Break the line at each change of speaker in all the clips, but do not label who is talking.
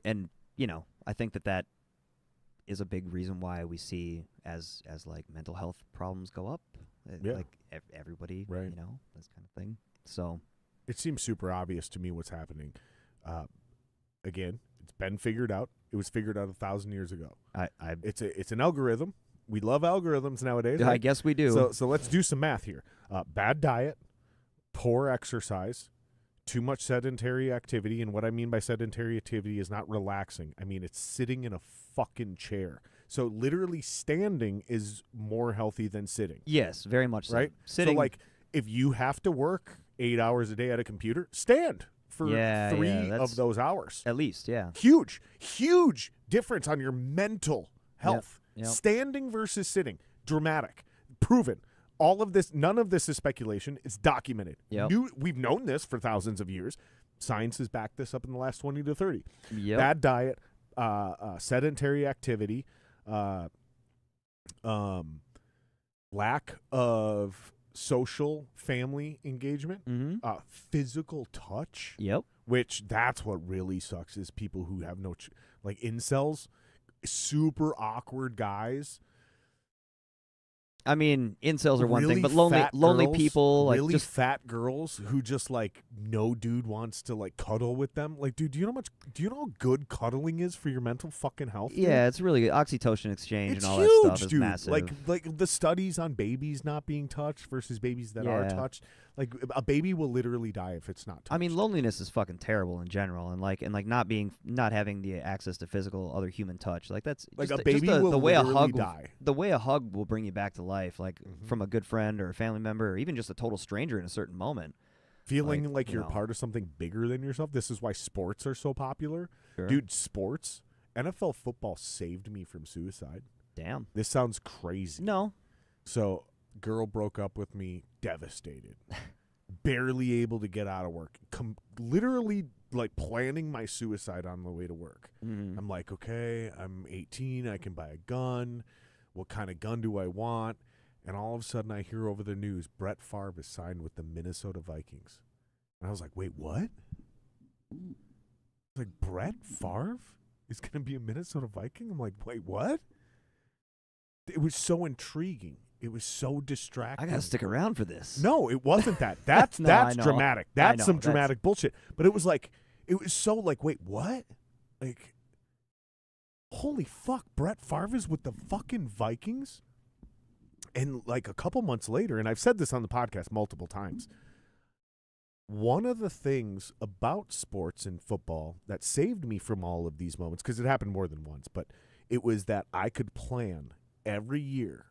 And I think that is a big reason why we see as like mental health problems go up. Like everybody,
right.
This kind of thing. So
it seems super obvious to me what's happening. Again, it's been figured out. It was figured out 1,000 years ago. It's an algorithm. We love algorithms nowadays.
I guess we do.
So let's do some math here. Bad diet, poor exercise, too much sedentary activity. And what I mean by sedentary activity is not relaxing. I mean it's sitting in a fucking chair. So literally standing is more healthy than sitting.
Yes, very much so.
Right?
Sitting.
So like if you have to work 8 hours a day at a computer, stand for 3 of those hours.
At least, yeah.
Huge difference on your mental health.
Yep.
Standing versus sitting. Dramatic. Proven. All of this, none of this is speculation. It's documented.
Yep.
We've known this for thousands of years. Science has backed this up in the last 20 to 30.
Yep.
Bad diet, sedentary activity, lack of social family engagement, physical touch.
Yep.
Which that's what really sucks is people who have no like incels, super awkward guys.
I mean, incels are one
really
thing, but lonely
girls,
people, like
really
just
fat girls who just like no dude wants to like cuddle with them. Like, dude, do you know how good cuddling is for your mental fucking health? Dude?
Yeah, it's really good. Oxytocin exchange
It's
and all
huge,
that stuff is
dude.
massive.
Like the studies on babies not being touched versus babies that are touched. Like a baby will literally die if it's not touched.
I mean, loneliness is fucking terrible in general, and not having the access to physical other human touch. Like that's
like
just
a baby will
the way a
literally
hug
die.
The way a hug will bring you back to life, like from a good friend or a family member, or even just a total stranger in a certain moment.
Feeling like you're part of something bigger than yourself. This is why sports are so popular.
Sure.
Dude, sports, NFL football saved me from suicide.
Damn.
This sounds crazy.
No.
So, girl broke up with me, devastated. Barely able to get out of work. Literally, like, planning my suicide on the way to work. I'm like, okay, I'm 18. I can buy a gun. What kind of gun do I want? And all of a sudden, I hear over the news, Brett Favre is signed with the Minnesota Vikings. And I was like, wait, what? Like, Brett Favre is going to be a Minnesota Viking? I'm like, wait, what? It was so intriguing. It was so distracting.
I gotta stick around for this.
No, it wasn't that. That's dramatic. That's some dramatic bullshit. But it was like, it was so like, wait, what? Like, holy fuck, Brett Favre is with the fucking Vikings? And like a couple months later, and I've said this on the podcast multiple times, one of the things about sports and football that saved me from all of these moments, because it happened more than once, but it was that I could plan every year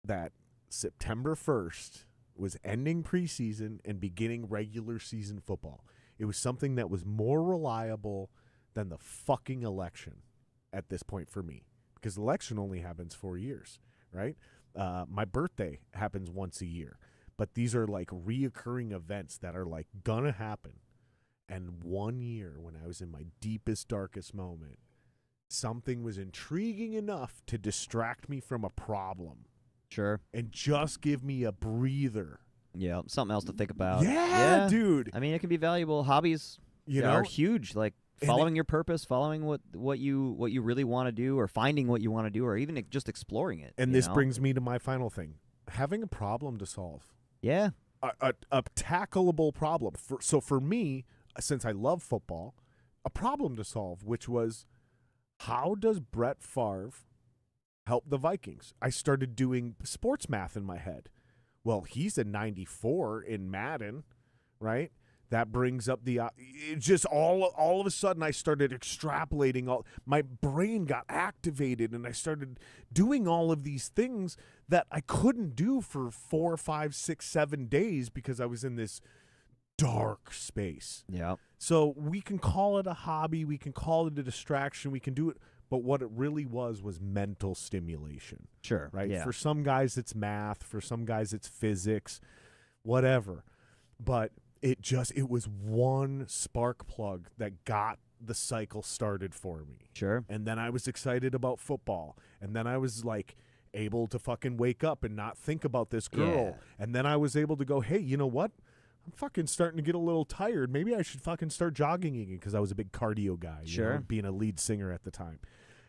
that September 1st was ending preseason and beginning regular season football. It was something that was more reliable than the fucking election at this point for me, because the election only happens 4 years, right? My birthday happens once a year, but these are like reoccurring events that are like gonna happen. And one year when I was in my deepest, darkest moment, something was intriguing enough to distract me from a problem.
Sure.
And just give me a breather.
Yeah, something else to think about.
Yeah, dude.
I mean, it can be valuable. Hobbies are huge. Like following your purpose, following what you really want to do, or finding what you want to do, or even just exploring it.
And this brings me to my final thing. Having a problem to solve.
Yeah.
A tackleable problem. So for me, since I love football, a problem to solve, which was, how does Brett Favre help the Vikings? I started doing sports math in my head. Well, he's a 94 in Madden, right? That brings up the just all of a sudden I started extrapolating. My brain got activated, and I started doing all of these things that I couldn't do for 4, 5, 6, 7 days because I was in this dark space.
Yeah.
So we can call it a hobby, we can call it a distraction, we can do it. But what it really was mental stimulation.
Sure.
Right?
Yeah.
For some guys, it's math. For some guys, it's physics, whatever. But it was one spark plug that got the cycle started for me.
Sure.
And then I was excited about football. And then I was like able to fucking wake up and not think about this girl.
Yeah.
And then I was able to go, hey, you know what? I'm fucking starting to get a little tired. Maybe I should fucking start jogging again, because I was a big cardio guy, you know, being a lead singer at the time.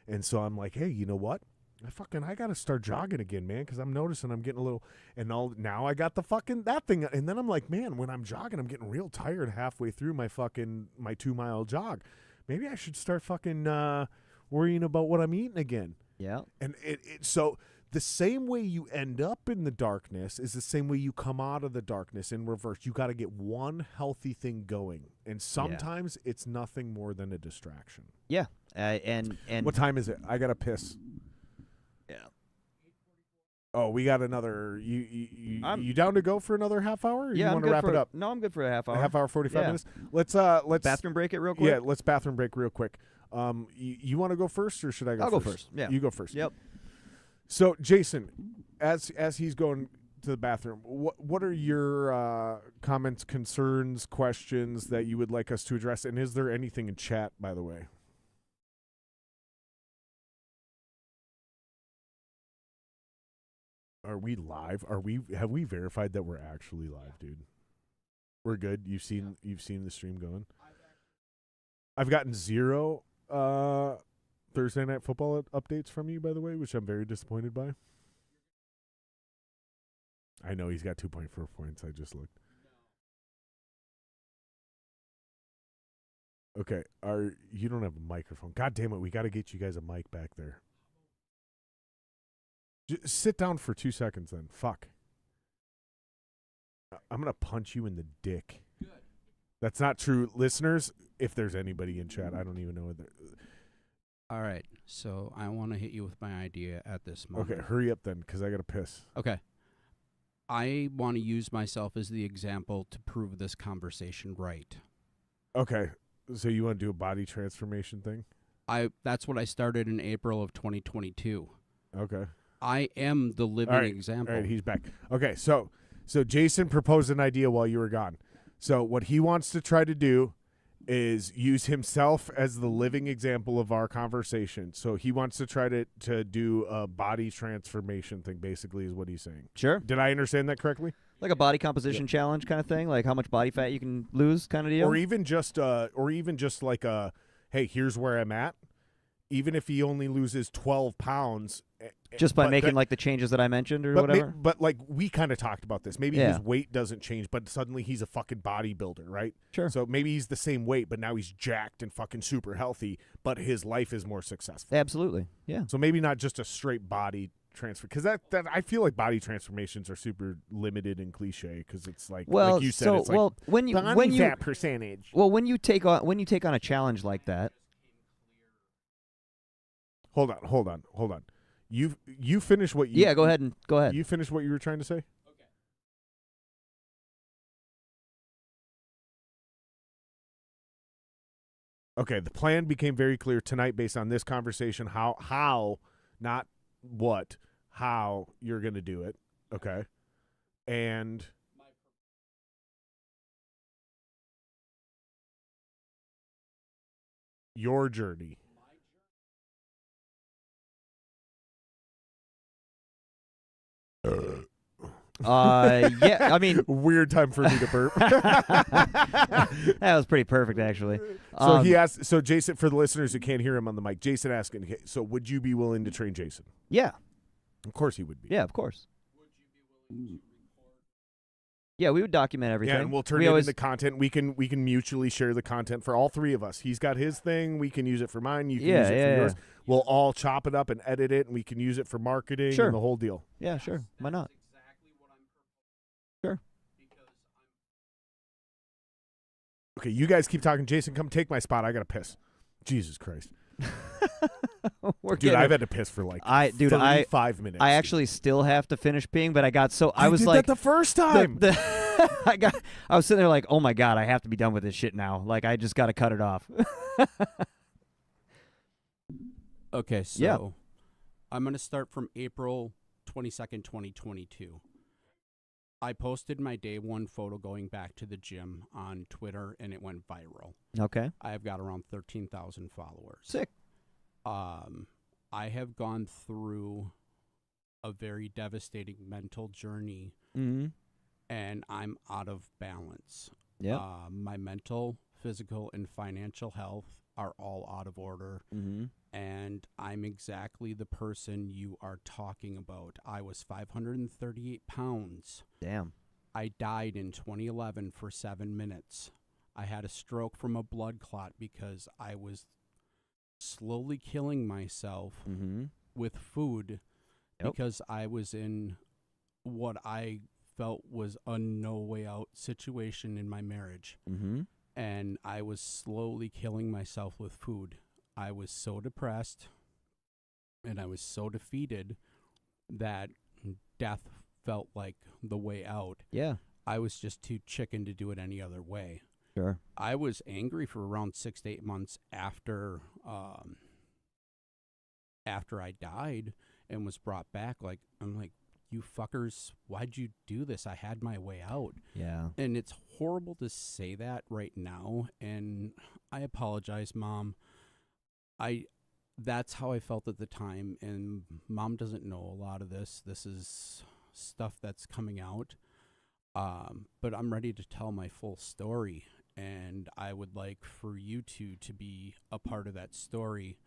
And so I'm like, hey, you know what? I got to start jogging again, man, because I'm noticing I'm getting a little, now I got the fucking, that thing. And then I'm like, man, when I'm jogging, I'm getting real tired halfway through my 2-mile jog. Maybe I should start fucking worrying about what I'm eating again.
Yeah.
And so the same way you end up in the darkness is the same way you come out of the darkness in reverse. You got to get one healthy thing going. And sometimes it's nothing more than a distraction.
Yeah. And
what time is it? I got to piss.
Yeah.
Oh, we got another. You down to go for another half hour? Or
yeah,
you want to wrap it up?
No, I'm good for a half hour.
A half hour, 45 minutes. Let's
bathroom break it real quick.
Yeah, let's bathroom break real quick. You want to go first, or should I go?
I'll
first?
go first. Yeah,
you go first.
Yep.
So, Jason, as he's going to the bathroom, what are your comments, concerns, questions that you would like us to address? And is there anything in chat, by the way? Are we live? Have we verified that we're actually live, dude? We're good. You've seen the stream going. I've gotten 0 Thursday Night Football updates from you, by the way, which I'm very disappointed by. I know he's got 2.4 points. I just looked. Okay, you don't have a microphone. God damn it, we got to get you guys a mic back there. Just sit down for 2 seconds then. Fuck. I'm going to punch you in the dick. Good. That's not true. Listeners, if there's anybody in chat, I don't even know what they're...
All right, so I want to hit you with my idea at this moment.
Okay, hurry up then, because I got to piss.
Okay. I want to use myself as the example to prove this conversation right.
Okay, so you want to do a body transformation thing?
That's what I started in April of 2022.
Okay.
I am the living example.
All right, he's back. Okay, so Jason proposed an idea while you were gone. So what he wants to try to do is use himself as the living example of our conversation. So he wants to try to do a body transformation thing, basically, is what he's saying.
Sure.
Did I understand that correctly?
Like a body composition challenge kind of thing, like how much body fat you can lose kind of deal?
Or even just like a, hey, here's where I'm at. Even if he only loses 12 pounds.
Just by making like the changes that I mentioned or whatever?
But like we kind of talked about this. Maybe his weight doesn't change, but suddenly he's a fucking bodybuilder, right?
Sure.
So maybe he's the same weight, but now he's jacked and fucking super healthy, but his life is more successful.
Absolutely, yeah.
So maybe not just a straight body transfer, because that I feel like body transformations are super limited and cliche, because it's like you said, it's like
when you
fat percentage.
Well, when you take on a challenge like that.
Hold on. You finish what you...
Yeah, go ahead.
You finish what you were trying to say? Okay, the plan became very clear tonight based on this conversation, how, not what, how you're going to do it, okay? And... your journey.
Yeah, I mean,
weird time for me to burp.
That was pretty perfect, actually.
So he asked. So Jason, for the listeners who can't hear him on the mic, Jason asking, okay, so would you be willing to train Jason?
Yeah,
of course he would be.
Yeah, of course. Would you be willing to record? Yeah, we would document everything.
Yeah, and we'll turn it into content. We can mutually share the content for all three of us. He's got his thing. We can use it for mine. You can use it for yours. We'll all chop it up and edit it, and we can use it for marketing and the whole deal.
Yeah, sure. Why not? Sure.
Okay, you guys keep talking. Jason, come take my spot. I got to piss. Jesus Christ. Dude, I've had to piss for like 35 minutes.
I actually still have to finish peeing, but I got so... I was
did
like...
that the first time.
I was sitting there like, oh my God, I have to be done with this shit now. Like, I just got to cut it off.
Okay, so I'm going to start from April 22nd, 2022. I posted my day one photo going back to the gym on Twitter, and it went viral.
Okay.
I have got around 13,000 followers.
Sick.
I have gone through a very devastating mental journey and I'm out of balance.
Yeah.
My mental, physical, and financial health are all out of order.
Mm-hmm.
And I'm exactly the person you are talking about. I was 538 pounds.
Damn.
I died in 2011 for 7 minutes. I had a stroke from a blood clot because I was slowly killing myself
Mm-hmm.
with food
Yep.
because I was in what I felt was a no way out situation in my marriage.
Mm-hmm.
And I was slowly killing myself with food. I was so depressed and I was so defeated that death felt like the way out.
Yeah.
I was just too chicken to do it any other way.
Sure.
I was angry for around 6 to 8 months after I died and was brought back. I'm like, you fuckers, why'd you do this? I had my way out.
Yeah.
And it's horrible to say that right now, and I apologize, Mom. That's how I felt at the time, and Mom doesn't know a lot of this. This is stuff that's coming out. But I'm ready to tell my full story, and I would like for you two to be a part of that story.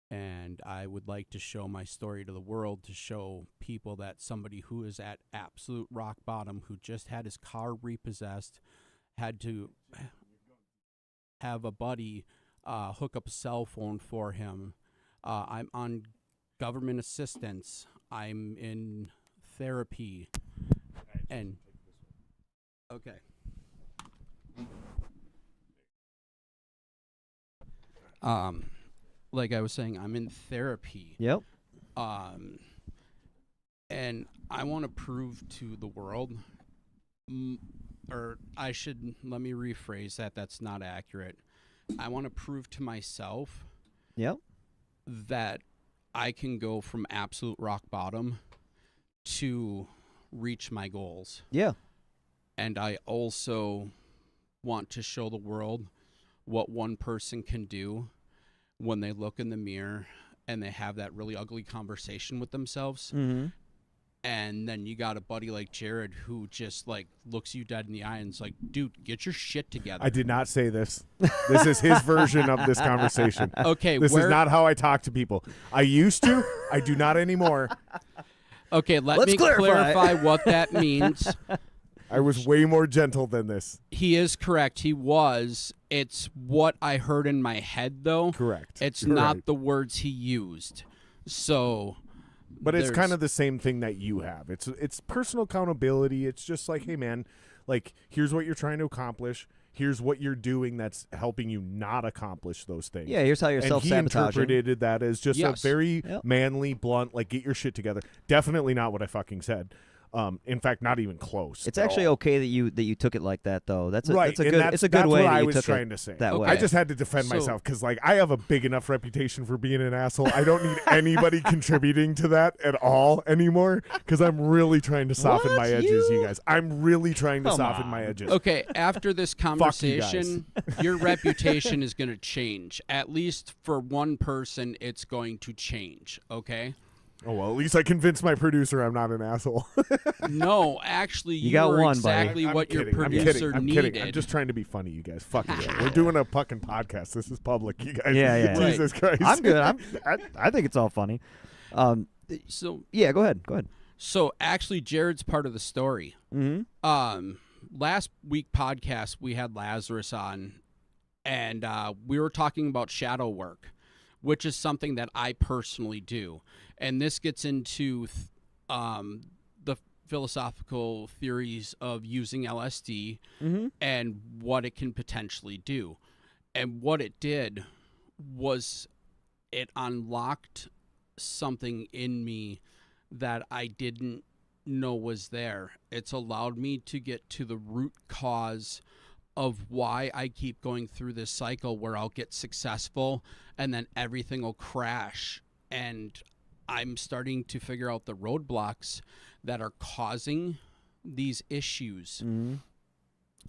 And I would like to show my story to the world, to show people that somebody who is at absolute rock bottom, who just had his car repossessed, had to have a buddy hook up a cell phone for him. I'm on government assistance. I'm in therapy. And okay. Like I was saying, I'm in therapy.
Yep.
And I want to prove to the world, or let me rephrase that. That's not accurate. I want to prove to myself
Yep.
that I can go from absolute rock bottom to reach my goals.
Yeah.
And I also want to show the world what one person can do when they look in the mirror and they have that really ugly conversation with themselves.
Mm-hmm.
And then you got a buddy like Jared who just like looks you dead in the eye and is like, dude, get your shit together.
I did not say this. This is his version of this conversation.
Okay.
This is not how I talk to people. I used to. I do not anymore.
Okay, let's me
clarify
what that means.
I was way more gentle than this.
He is correct. He was. It's what I heard in my head, though.
Correct.
It's
You're
not
right.
the words he used. So,
but it's kind of the same thing that you have. It's personal accountability. It's just like, hey, man, like, here's what you're trying to accomplish. Here's what you're doing that's helping you not accomplish those things.
Yeah, here's how you're self-sabotaging.
And he interpreted that as just a very manly, blunt, like, get your shit together. Definitely not what I fucking said. In fact, not even close.
It's actually okay that you took it like that, though. That's a
right.
It's a good. It's a good way
what
that
I
you
was
took
trying
it
to say.
that way.
I just had to defend myself because, like, I have a big enough reputation for being an asshole. I don't need anybody contributing to that at all anymore because I'm really trying to soften my edges, you guys. I'm really trying to soften my edges.
Okay, after this conversation, your reputation is going to change. At least for one person, it's going to change. Okay.
Oh, well, at least I convinced my producer I'm not an asshole.
No, actually, you
got
were
one,
exactly
buddy.
what your
kidding.
producer
I'm
needed.
kidding. I'm just trying to be funny, you guys. Fuck it. We're doing a fucking podcast. This is public, you guys.
Yeah.
Jesus Christ.
I'm good. I think it's all funny.
So
yeah, go ahead.
So actually, Jared's part of the story.
Mm-hmm.
Last week podcast we had Lazarus on, and we were talking about shadow work, which is something that I personally do. And this gets into the philosophical theories of using LSD and what it can potentially do. And what it did was it unlocked something in me that I didn't know was there. It's allowed me to get to the root cause of why I keep going through this cycle where I'll get successful and then everything will crash. And I'm starting to figure out the roadblocks that are causing these issues.
Mm-hmm.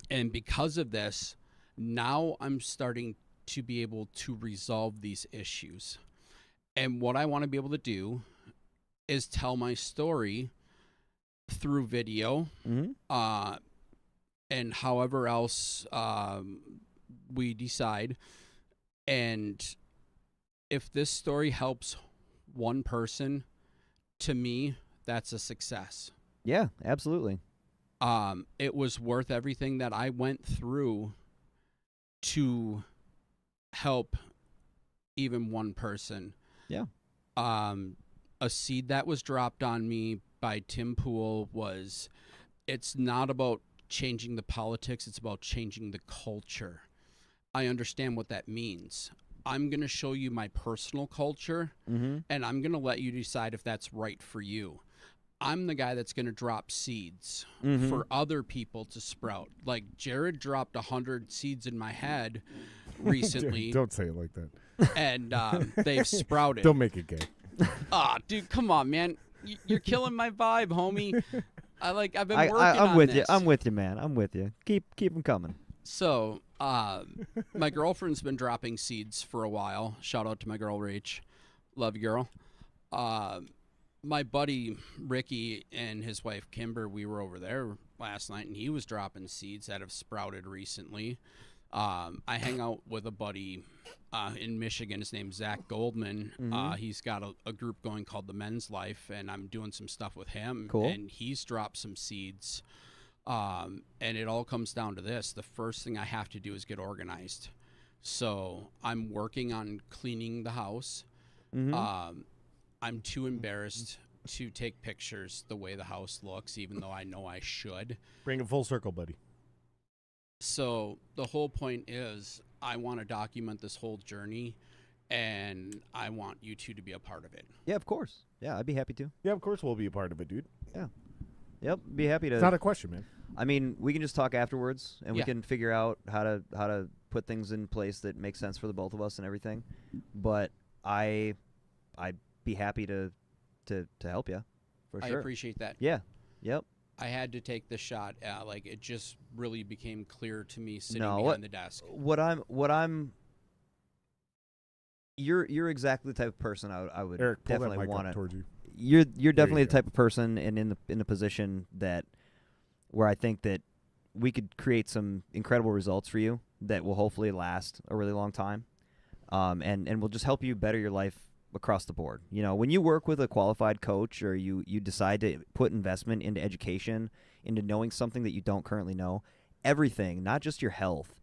And because of this, now I'm starting to be able to resolve these issues. And what I want to be able to do is tell my story through video, and however else we decide. And if this story helps one person, to me, that's a success.
Yeah, absolutely.
It was worth everything that I went through to help even one person.
Yeah.
A seed that was dropped on me by Tim Pool was, it's not about changing the politics, it's about changing the culture. I understand what that means. I'm going to show you my personal culture, and I'm going to let you decide if that's right for you. I'm the guy that's going to drop seeds for other people to sprout. Like Jared dropped 100 seeds in my head recently.
Don't say it like that.
And they've sprouted.
Don't make it gay.
Dude, come on, man. You're killing my vibe, homie. I've been working
I'm
on
with
this.
you. I'm with you, man. I'm with you. Keep them coming.
So, my girlfriend's been dropping seeds for a while. Shout out to my girl, Rach. Love you, girl. My buddy, Ricky, and his wife, Kimber, we were over there last night, and he was dropping seeds that have sprouted recently. I hang out with a buddy in Michigan. His name's Zach Goldman. He's got a group going called The Men's Life, and I'm doing some stuff with him.
Cool.
And he's dropped some seeds. And it all comes down to this. The first thing I have to do is get organized. So I'm working on cleaning the house. I'm too embarrassed to take pictures the way the house looks, even though I know I should.
Bring it full circle, buddy.
So the whole point is I want to document this whole journey, and I want you two to be a part of it.
Yeah, of course. Yeah, I'd be happy to.
Yeah, of course we'll be a part of it, dude.
Yeah. Yep, be happy to.
It's not a question, man.
I mean, we can just talk afterwards, and we
Yeah.
can figure out how to put things in place that make sense for the both of us and everything. But I'd be happy to help you, for
I
sure.
appreciate that.
Yeah. Yep.
I had to take the shot. It just really became clear to me sitting
No,
behind the desk.
You're exactly the type of person I would
Eric, pull that
definitely
mic
want
up
to.
towards you.
You're definitely
you
the
go.
type of person, and in the position that where I think that we could create some incredible results for you that will hopefully last a really long time, and will just help you better your life across the board. You know, when you work with a qualified coach, or you decide to put investment into education, into knowing something that you don't currently know, everything, not just your health,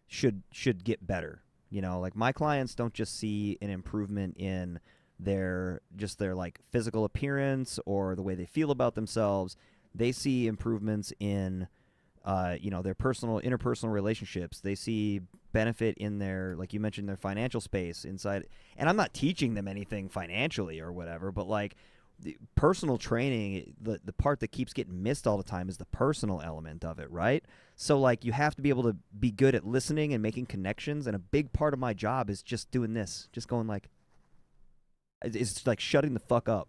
should get better. You know, like my clients don't just see an improvement in their like physical appearance or the way they feel about themselves. They see improvements in their interpersonal relationships. They see benefit in their, like you mentioned, their financial space inside. And I'm not teaching them anything financially or whatever, but like the personal training, the part that keeps getting missed all the time is the personal element of it, right? So like you have to be able to be good at listening and making connections. And a big part of my job is just doing this, just going like, it's like shutting the fuck up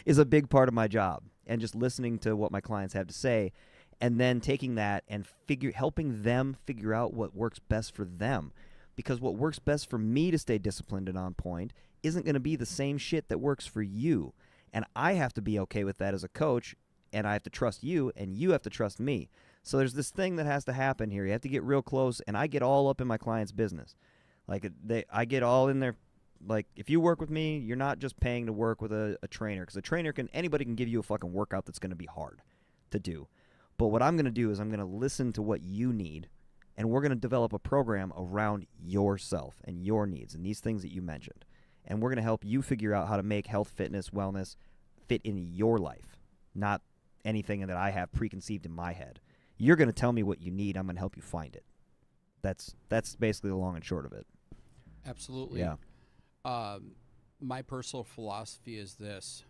is a big part of my job, and just listening to what my clients have to say, and then taking that and helping them figure out what works best for them. Because what works best for me to stay disciplined and on point isn't going to be the same shit that works for you. And I have to be okay with that as a coach, and I have to trust you, and you have to trust me. So there's this thing that has to happen here. You have to get real close, and I get all up in my client's business. Like I get all in there. Like, if you work with me, you're not just paying to work with a trainer, because a trainer anybody can give you a fucking workout that's going to be hard to do. But what I'm going to do is I'm going to listen to what you need, and we're going to develop a program around yourself and your needs and these things that you mentioned. And we're going to help you figure out how to make health, fitness, wellness fit in your life, not anything that I have preconceived in my head. You're going to tell me what you need. I'm going to help you find it. That's basically the long and short of it.
Absolutely.
Yeah.
My personal philosophy is this: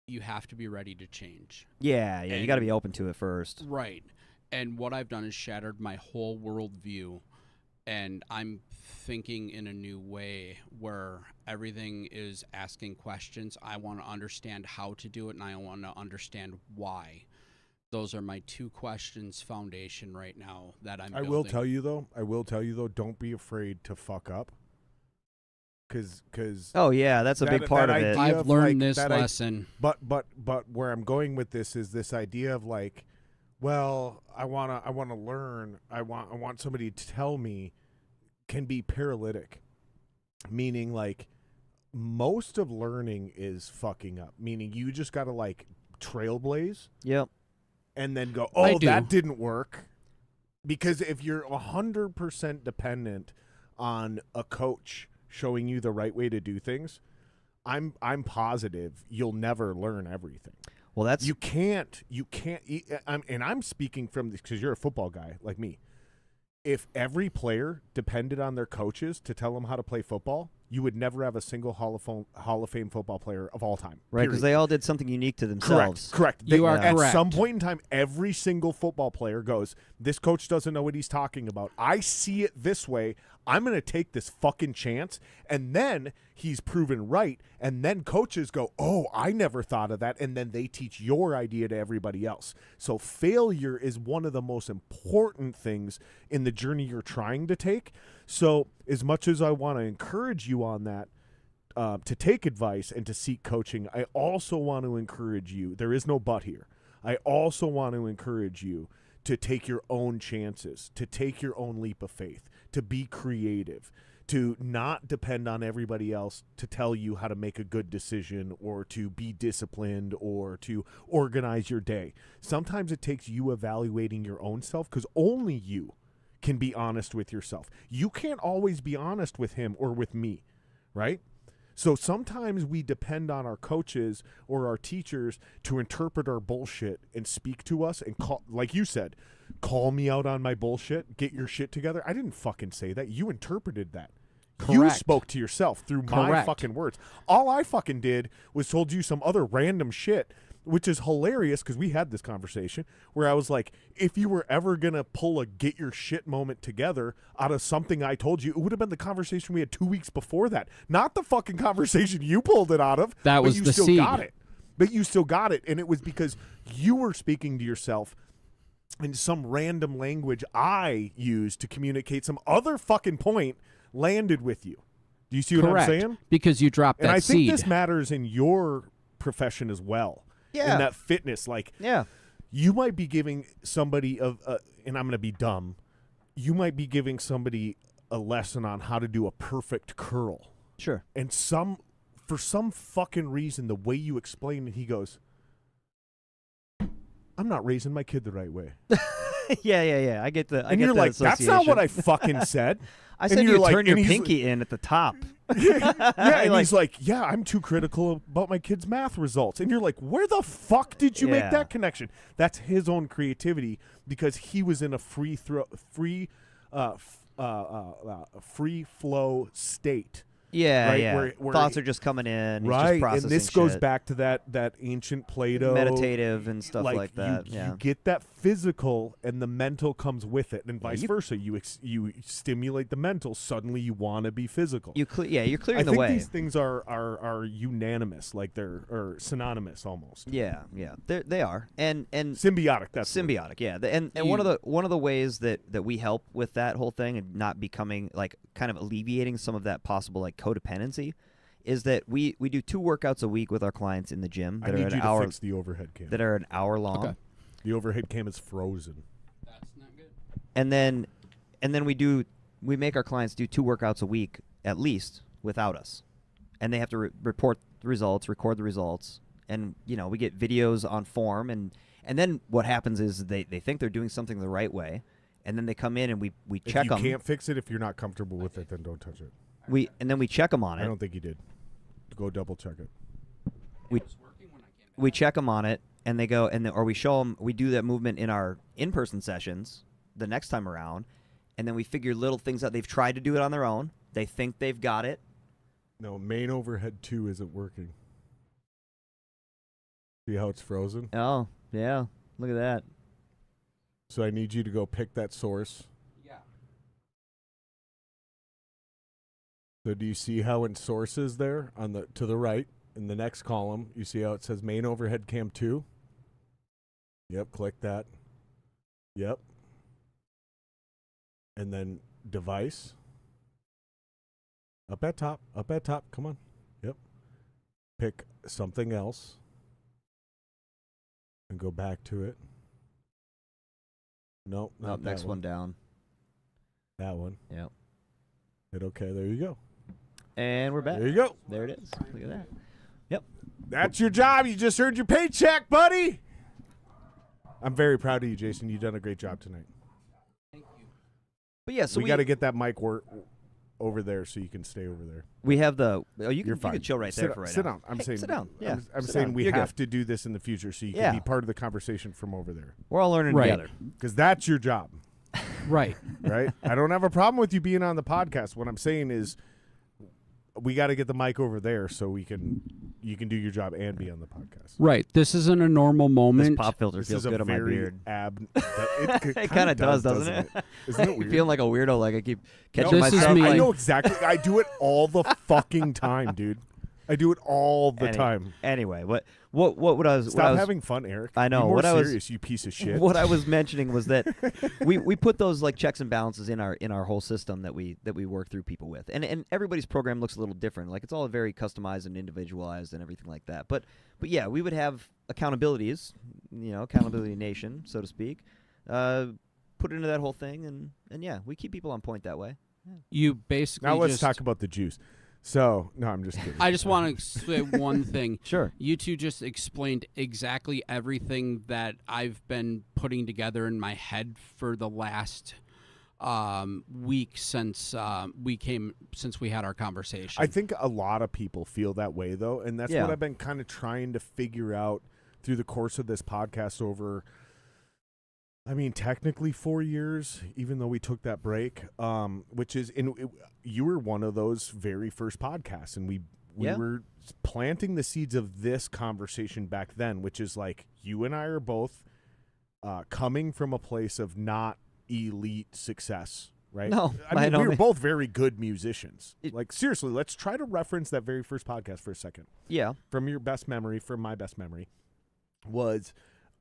you have to be ready to change.
Yeah, you got to be open to it first.
Right. And what I've done is shattered my whole worldview, and I'm thinking in a new way where everything is asking questions. I want to understand how to do it, and I want to understand why. Those are my two questions foundation right now that I'm building.
I will tell you though, don't be afraid to fuck up. Because
oh yeah, that's a big part of it.
I've learned this lesson.
But where I'm going with this is this idea of like, well, I wanna learn. I want somebody to tell me, can be paralytic, meaning like most of learning is fucking up. Meaning you just gotta like trailblaze.
Yep.
And then go, oh, that didn't work. Because if you're 100% dependent on a coach showing you the right way to do things, I'm positive you'll never learn everything.
Well, that's
you can't. And I'm speaking from this because you're a football guy like me. If every player depended on their coaches to tell them how to play football, you would never have a single Hall of Fame football player of all time.
Right, because they all did something unique to themselves.
Correct.
You are correct.
At some point in time, every single football player goes, this coach doesn't know what he's talking about. I see it this way. I'm going to take this fucking chance. And then he's proven right. And then coaches go, oh, I never thought of that. And then they teach your idea to everybody else. So failure is one of the most important things in the journey you're trying to take. So as much as I want to encourage you on that, to take advice and to seek coaching, I also want to encourage you. There is no but here. I also want to encourage you to take your own chances, to take your own leap of faith, to be creative, to not depend on everybody else to tell you how to make a good decision or to be disciplined or to organize your day. Sometimes it takes you evaluating your own self because only you can be honest with yourself. You can't always be honest with him or with me, right? So sometimes we depend on our coaches or our teachers to interpret our bullshit and speak to us and call, like you said, call me out on my bullshit, get your shit together. I didn't fucking say that. You interpreted that.
Correct.
You spoke to yourself through my
Correct.
fucking words. All I fucking did was told you some other random shit, which is hilarious because we had this conversation where I was like, if you were ever going to pull a get your shit moment together out of something I told you, it would have been the conversation we had 2 weeks before that. Not the fucking conversation you pulled it out of.
That was
you
the
still
seed.
got it. But you still got it. And it was because you were speaking to yourself in some random language I used to communicate some other fucking point landed with you. Do you see what
Correct.
I'm saying?
Because you dropped that
And I
seed.
think this matters in your profession as well.
Yeah.
In that fitness, like you might be giving somebody and I'm going to be dumb. You might be giving somebody a lesson on how to do a perfect curl.
Sure.
And for some fucking reason, the way you explain it, he goes, I'm not raising my kid the right way.
Yeah. I get the.
And you're like, that's not what I fucking said.
I said you turn your pinky in at the top.
Yeah, and he's like, yeah, I'm too critical about my kid's math results. And you're like, where the fuck did you make that connection? That's his own creativity because he was in a free flow state.
Yeah,
right?
yeah.
Where
thoughts are just coming in. He's
right,
just processing
and this goes
shit.
back to that ancient Plato
meditative and stuff like that.
You get that physical, and the mental comes with it, and vice versa. You stimulate the mental. Suddenly, you want to be physical.
You're clearing the
I think
way.
these things are unanimous, like they're synonymous almost.
Yeah, they are, and
symbiotic. That's
symbiotic. Yeah, and one of the ways that we help with that whole thing and not becoming like kind of alleviating some of that possible like codependency is that we do 2 workouts a week with our clients in the gym that
I need
are an
you to
hour
fix the overhead cam.
that are an hour long.
Okay.
The overhead cam is frozen.
That's not good.
And then we make our clients do 2 workouts a week at least without us, and they have to report the results, record the results, and we get videos on form, and then what happens is they think they're doing something the right way, and then they come in and we check them.
If you can't fix it, if you're not comfortable with it, then don't touch it.
And then we check them on it.
I don't think you did. Go double check it.
We check them on it, and they go, or we show them. We do that movement in our in-person sessions the next time around, and then we figure little things out. They've tried to do it on their own. They think they've got it.
No, main overhead 2 isn't working. See how it's frozen?
Oh, yeah. Look at that.
So I need you to go pick that source.
Yeah.
So do you see how in sources there to the right in the next column, you see how it says main overhead cam 2? Yep, click that. Yep. And then device. Up at top. Up at top. Come on. Yep. Pick something else. And go back to it. Nope. Not
next
that
one down.
That one.
Yep.
Hit okay. There you go.
And we're back.
There you go.
There it is. Look at that. Yep.
That's your job. You just earned your paycheck, buddy. I'm very proud of you, Jason. You've done a great job tonight.
Thank you.
But yeah, so
we got to get that mic over there so you can stay over there.
We have the. Oh, you
You're
can
fine.
chill right there for right
sit
now.
down. I'm
Hey,
saying
sit down. Yeah.
I'm
sit
saying
down.
we
You're
have
good.
to do this in the future so you
Yeah.
can be part of the conversation from over there.
We're all learning
Right.
together.
Because that's your job,
Right.
right? I don't have a problem with you being on the podcast. What I'm saying is we got to get the mic over there so you can do your job and be on the podcast.
Right. This isn't a normal
This
moment.
pop filter
This
feels
is
good
a
on my
very
beard.
it
Kind of does, doesn't it?
Isn't it weird?
Feeling like a weirdo, like I keep catching
This is
myself.
me.
I
like-
know exactly. I do it all the fucking time, dude. I do it all the time.
Anyway, what I was
Stop having fun, Eric.
I know.
Be more
What I was-
serious, you piece of shit.
What I was mentioning was that we put those like checks and balances in our whole system that we work through people with, and everybody's program looks a little different. Like it's all very customized and individualized and everything like that. But yeah, we would have accountabilities, accountability nation, so to speak, put into that whole thing, and yeah, we keep people on point that way.
You basically
Now let's
just,
talk about the juice. So, no, I'm just kidding.
I just want to say one thing.
Sure.
You two just explained exactly everything that I've been putting together in my head for the last week since we had our conversation.
I think a lot of people feel that way, though, and that's
Yeah.
what I've been kind of trying to figure out through the course of this podcast over, I mean, technically 4 years, even though we took that break, which is, you were one of those very first podcasts, and we
Yeah.
were planting the seeds of this conversation back then, which is like you and I are both coming from a place of not elite success, right?
No,
I
by
mean,
no
we were
means.
both very good musicians.
It-
Like, seriously, let's try to reference that very first podcast for a second.
Yeah.
From your best memory, from my best memory, was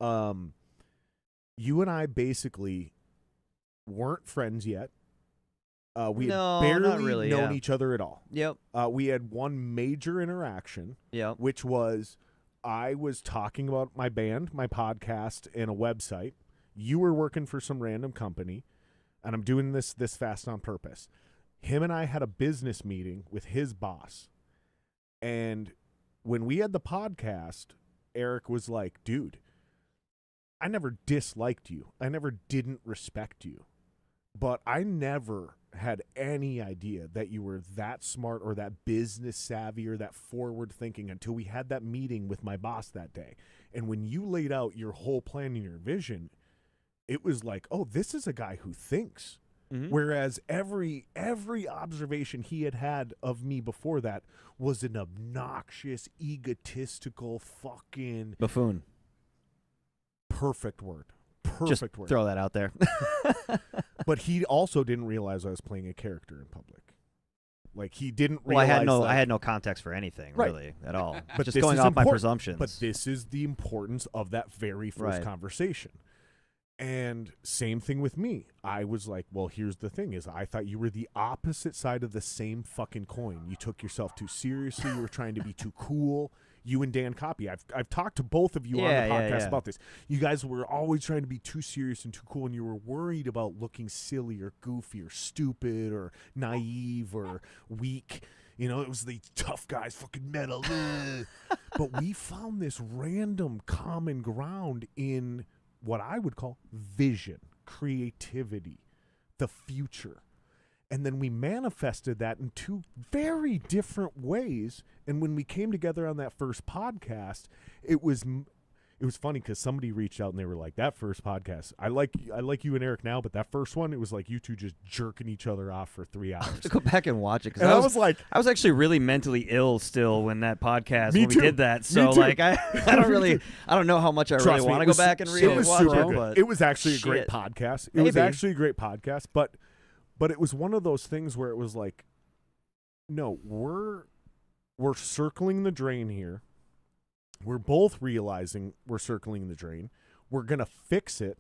you and I basically weren't friends yet. We
No,
had
not
barely
really,
known
yeah.
each other at all.
Yep.
We had one major interaction,
Yep.
which was I was talking about my band, my podcast, and a website. You were working for some random company, and I'm doing this fast on purpose. Him and I had a business meeting with his boss, and when we had the podcast, Eric was like, dude, I never disliked you. I never didn't respect you. But I never had any idea that you were that smart or that business savvy or that forward thinking until we had that meeting with my boss that day. And when you laid out your whole plan and your vision, it was like, oh, this is a guy who thinks.
Mhm.
Whereas every observation he had of me before that was an obnoxious, egotistical, fucking
Buffoon.
perfect word.
Just
Perfect word.
throw that out there.
But he also didn't realize I was playing a character in public. Like, he didn't
Well,
realize.
I had no context for anything
Right.
really at all.
But
Just
this
going
is
off my
important.
presumptions.
But this is the importance of that very first
Right.
conversation. And same thing with me. I was like, well, here's the thing is I thought you were the opposite side of the same fucking coin. You took yourself too seriously. You were trying to be too cool. You and Dan Copy. I've talked to both of you on
Yeah,
the
yeah,
podcast
yeah.
about this. You guys were always trying to be too serious and too cool, and you were worried about looking silly or goofy or stupid or naive or weak. You know, it was the tough guys, fucking metal. ugh. But we found this random common ground in what I would call vision, creativity, the future. And then we manifested that in two very different ways. And when we came together on that first podcast, it was funny because somebody reached out and they were like, that first podcast, I like you and Eric now, but that first one, it was like you two just jerking each other off for 3
I have
hours.
to go back and watch it because
And I was like,
I was actually really mentally ill still when that podcast
Me
when
too.
we did that.
Me
So
too.
like I don't know how much I
trust
really
me,
want
it
to go
was-
back and
it
read
was
watch
super
it,
good.
but
It was actually a great
shit.
podcast. It was
Maybe.
actually a great podcast, but it was one of those things where it was like, no, we're circling the drain here. We're both realizing we're circling the drain. We're going to fix it.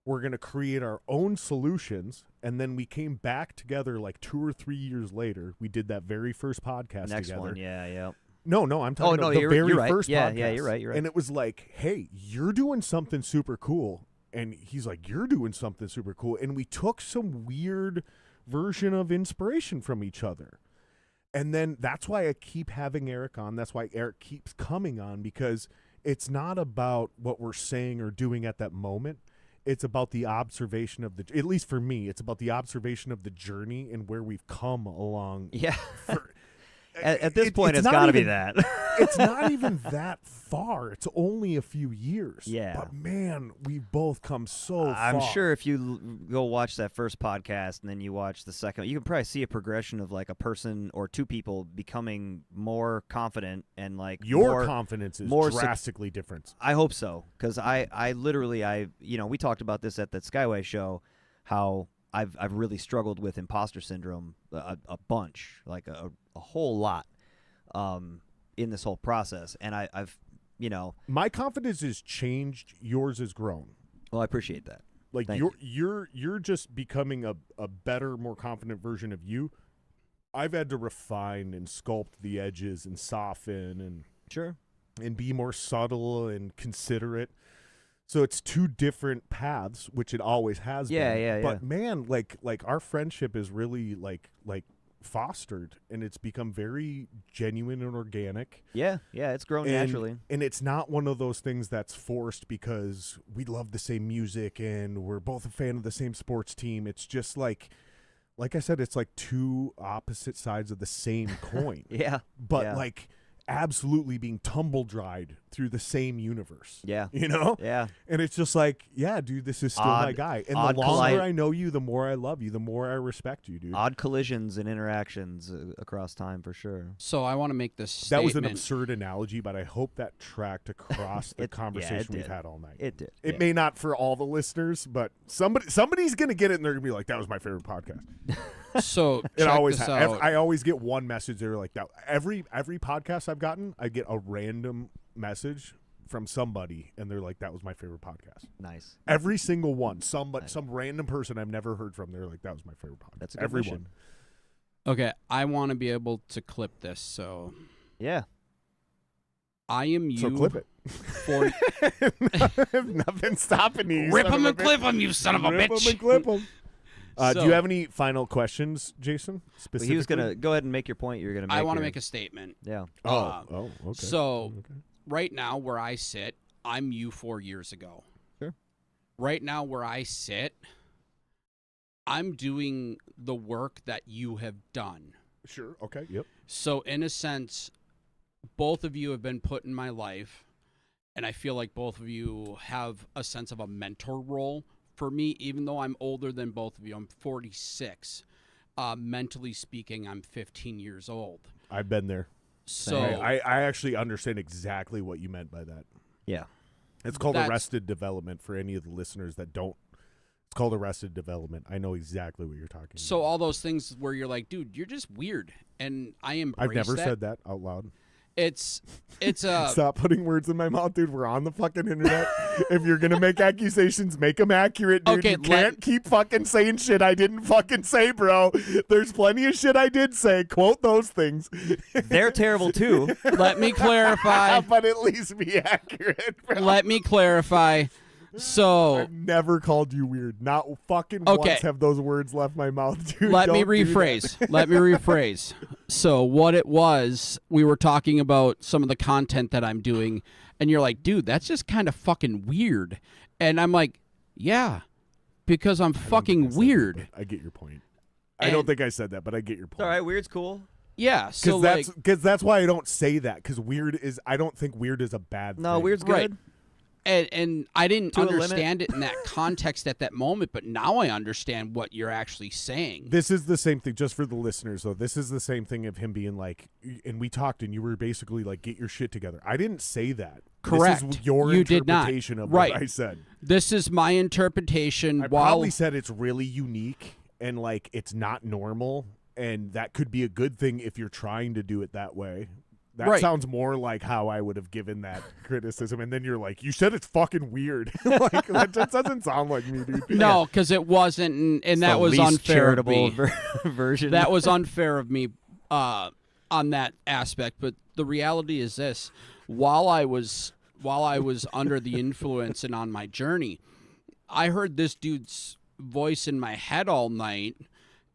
we're going to create our own solutions. And then we came back together like 2 or 3 years later. We did that very first podcast
Next
together.
one, yeah.
No, I'm talking about the very
you're right.
first podcast.
Yeah, you're right.
And it was like, hey, you're doing something super cool. And he's like, you're doing something super cool. And we took some weird version of inspiration from each other. And then that's why I keep having Eric on. That's why Eric keeps coming on, because it's not about what we're saying or doing at that moment. It's about the observation of at least for me, it's about the observation of the journey and where we've come along.
Yeah. At this point, it's got to be that.
It's not even that far. It's only a few years.
Yeah.
But, man, we've both come so far.
I'm sure if you go watch that first podcast and then you watch the second, you can probably see a progression of like a person or two people becoming more confident and like
your confidence is drastically different.
I hope so, because I literally, we talked about this at that Skyway show, how I've really struggled with imposter syndrome a bunch, like a whole lot, in this whole process, and I've
my confidence has changed. Yours has grown.
Well, I appreciate that.
Like you're just becoming a better, more confident version of you. I've had to refine and sculpt the edges and soften and
sure
and be more subtle and considerate. So it's two different paths, which it always has been.
Yeah.
But man, like our friendship is really like fostered, and it's become very genuine and organic.
Yeah, it's grown naturally.
And it's not one of those things that's forced because we love the same music and we're both a fan of the same sports team. It's just like I said, it's like two opposite sides of the same coin.
Yeah.
But like absolutely being tumble dried through the same universe.
Yeah.
Yeah. And it's just like, yeah, dude, this is still my guy. And the longer I know you, the more I love you, the more I respect you, dude.
Odd collisions and interactions across time, for sure.
So I want to make this statement.
That was an absurd analogy, but I hope that tracked across the conversation we've had all night.
It did.
It may not for all the listeners, but somebody's going to get it and they're going to be like, that was my favorite podcast.
So
it always
this out.
I always get one message. They're like that. Every podcast I've gotten, I get a random message from somebody, and they're like, "That was my favorite podcast."
Nice.
Every single one. Some random person I've never heard from. They're like, "That was my favorite podcast."
That's a good
Everyone.
mission.
Okay, I want to be able to clip this. So
yeah,
I am you.
So clip it.
For
nothing stopping you.
Rip them and clip them, you son of a bitch.
Rip them and clip them.
So,
do you have any final questions, Jason? Specifically?
He was gonna go ahead and make your point. You're gonna.
I want to make a statement.
Yeah.
Okay.
So right now, where I sit, I'm you 4 years ago.
Sure.
Right now, where I sit, I'm doing the work that you have done.
Sure. Okay. Yep.
So in a sense, both of you have been put in my life, and I feel like both of you have a sense of a mentor role for me, even though I'm older than both of you. I'm 46. Mentally speaking, I'm 15 years old.
I've been there.
So
I actually understand exactly what you meant by that.
Yeah.
It's called arrested development for any of the listeners that don't. It's called arrested development. I know exactly what you're talking about.
So all those things where you're like, dude, you're just weird. And I embrace
I've never
that.
said that out loud.
It's a
Stop putting words in my mouth, dude. We're on the fucking internet. If you're gonna make accusations, make them accurate, dude.
Okay,
you can't keep fucking saying shit I didn't fucking say, bro. There's plenty of shit I did say. Quote those things.
They're terrible too.
let me clarify.
But at least be accurate, bro.
Let me clarify. So
I've never called you weird. Not fucking once have those words left my mouth, dude.
Let me
Don't do
rephrase.
that.
Let me rephrase. So what it was, we were talking about some of the content that I'm doing, and you're like, dude, that's just kind of fucking weird. And I'm like, yeah, because I'm fucking weird.
That, I get your point. I don't think I said that, but I get your point.
All right, weird's cool.
Yeah, so
because that's why I don't say that, because weird is, I don't think weird is a bad thing.
No, weird's good.
Right. And I didn't understand it in that context at that moment, but now I understand what you're actually saying.
This is the same thing, just for the listeners, though. This is the same thing of him being like, and we talked, and you were basically like, get your shit together. I didn't say that.
Correct.
This is your
You did not.
interpretation of
Right.
what I said.
This is my interpretation.
I probably said it's really unique, and like it's not normal, and that could be a good thing if you're trying to do it that way. That sounds more like how I would have given that criticism. And then you're like, you said it's fucking weird. Like, that just doesn't sound like me, dude.
No, because it wasn't, and that was unfair of me.
Version.
That was unfair of me on that aspect. But the reality is this: while I was under the influence and on my journey, I heard this dude's voice in my head all night,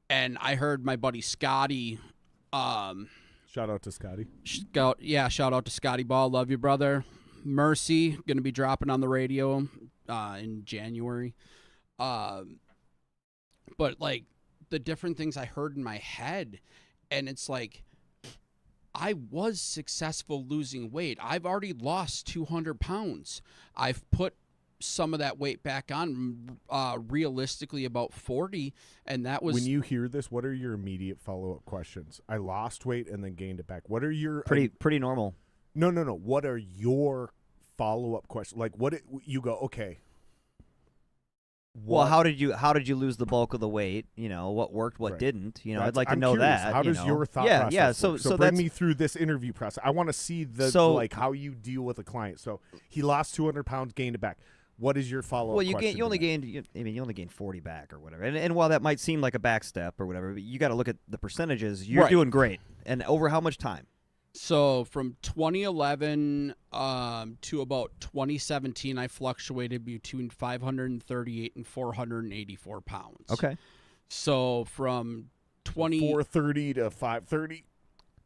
and I heard my buddy Scotty.
Shout out to Scotty.
Shout out to Scotty Ball. Love you, brother. Mercy, going to be dropping on the radio in January. But, like, the different things I heard in my head, and it's like, I was successful losing weight. I've already lost 200 pounds. I've put some of that weight back on, realistically about 40, and that was...
When you hear this, what are your immediate follow-up questions? I lost weight and then gained it back. What are your...
Pretty normal.
No. What are your follow-up questions? Like, you go, okay.
Well, how did you lose the bulk of the weight? You know, what worked, what didn't? You know, I'd like to know
curious.
that.
How does your thought process
work?
So bring me through this interview process. I want to see like how you deal with a client. So he lost 200 pounds, gained it back. What is your follow-up
Well, you only gained 40 back or whatever. And while that might seem like a back step or whatever, but you got to look at the percentages. You're doing great. And over how much time?
So from 2011 to about 2017, I fluctuated between 538 and 484 pounds.
Okay.
So from
430 to 530?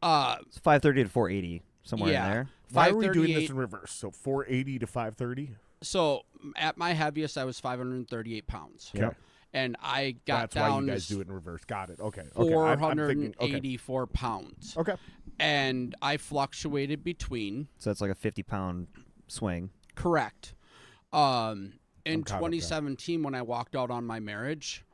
It's 530 to 480, somewhere in there.
Why are we doing this in reverse? So 480 to 530?
So at my heaviest, I was 538 pounds.
Okay.
And I got
That's
down
why you guys do it in reverse. Got it. Okay.
484 pounds.
Okay.
And I fluctuated between.
So that's like a 50-pound swing.
Correct. In 2017, when I walked out on my marriage,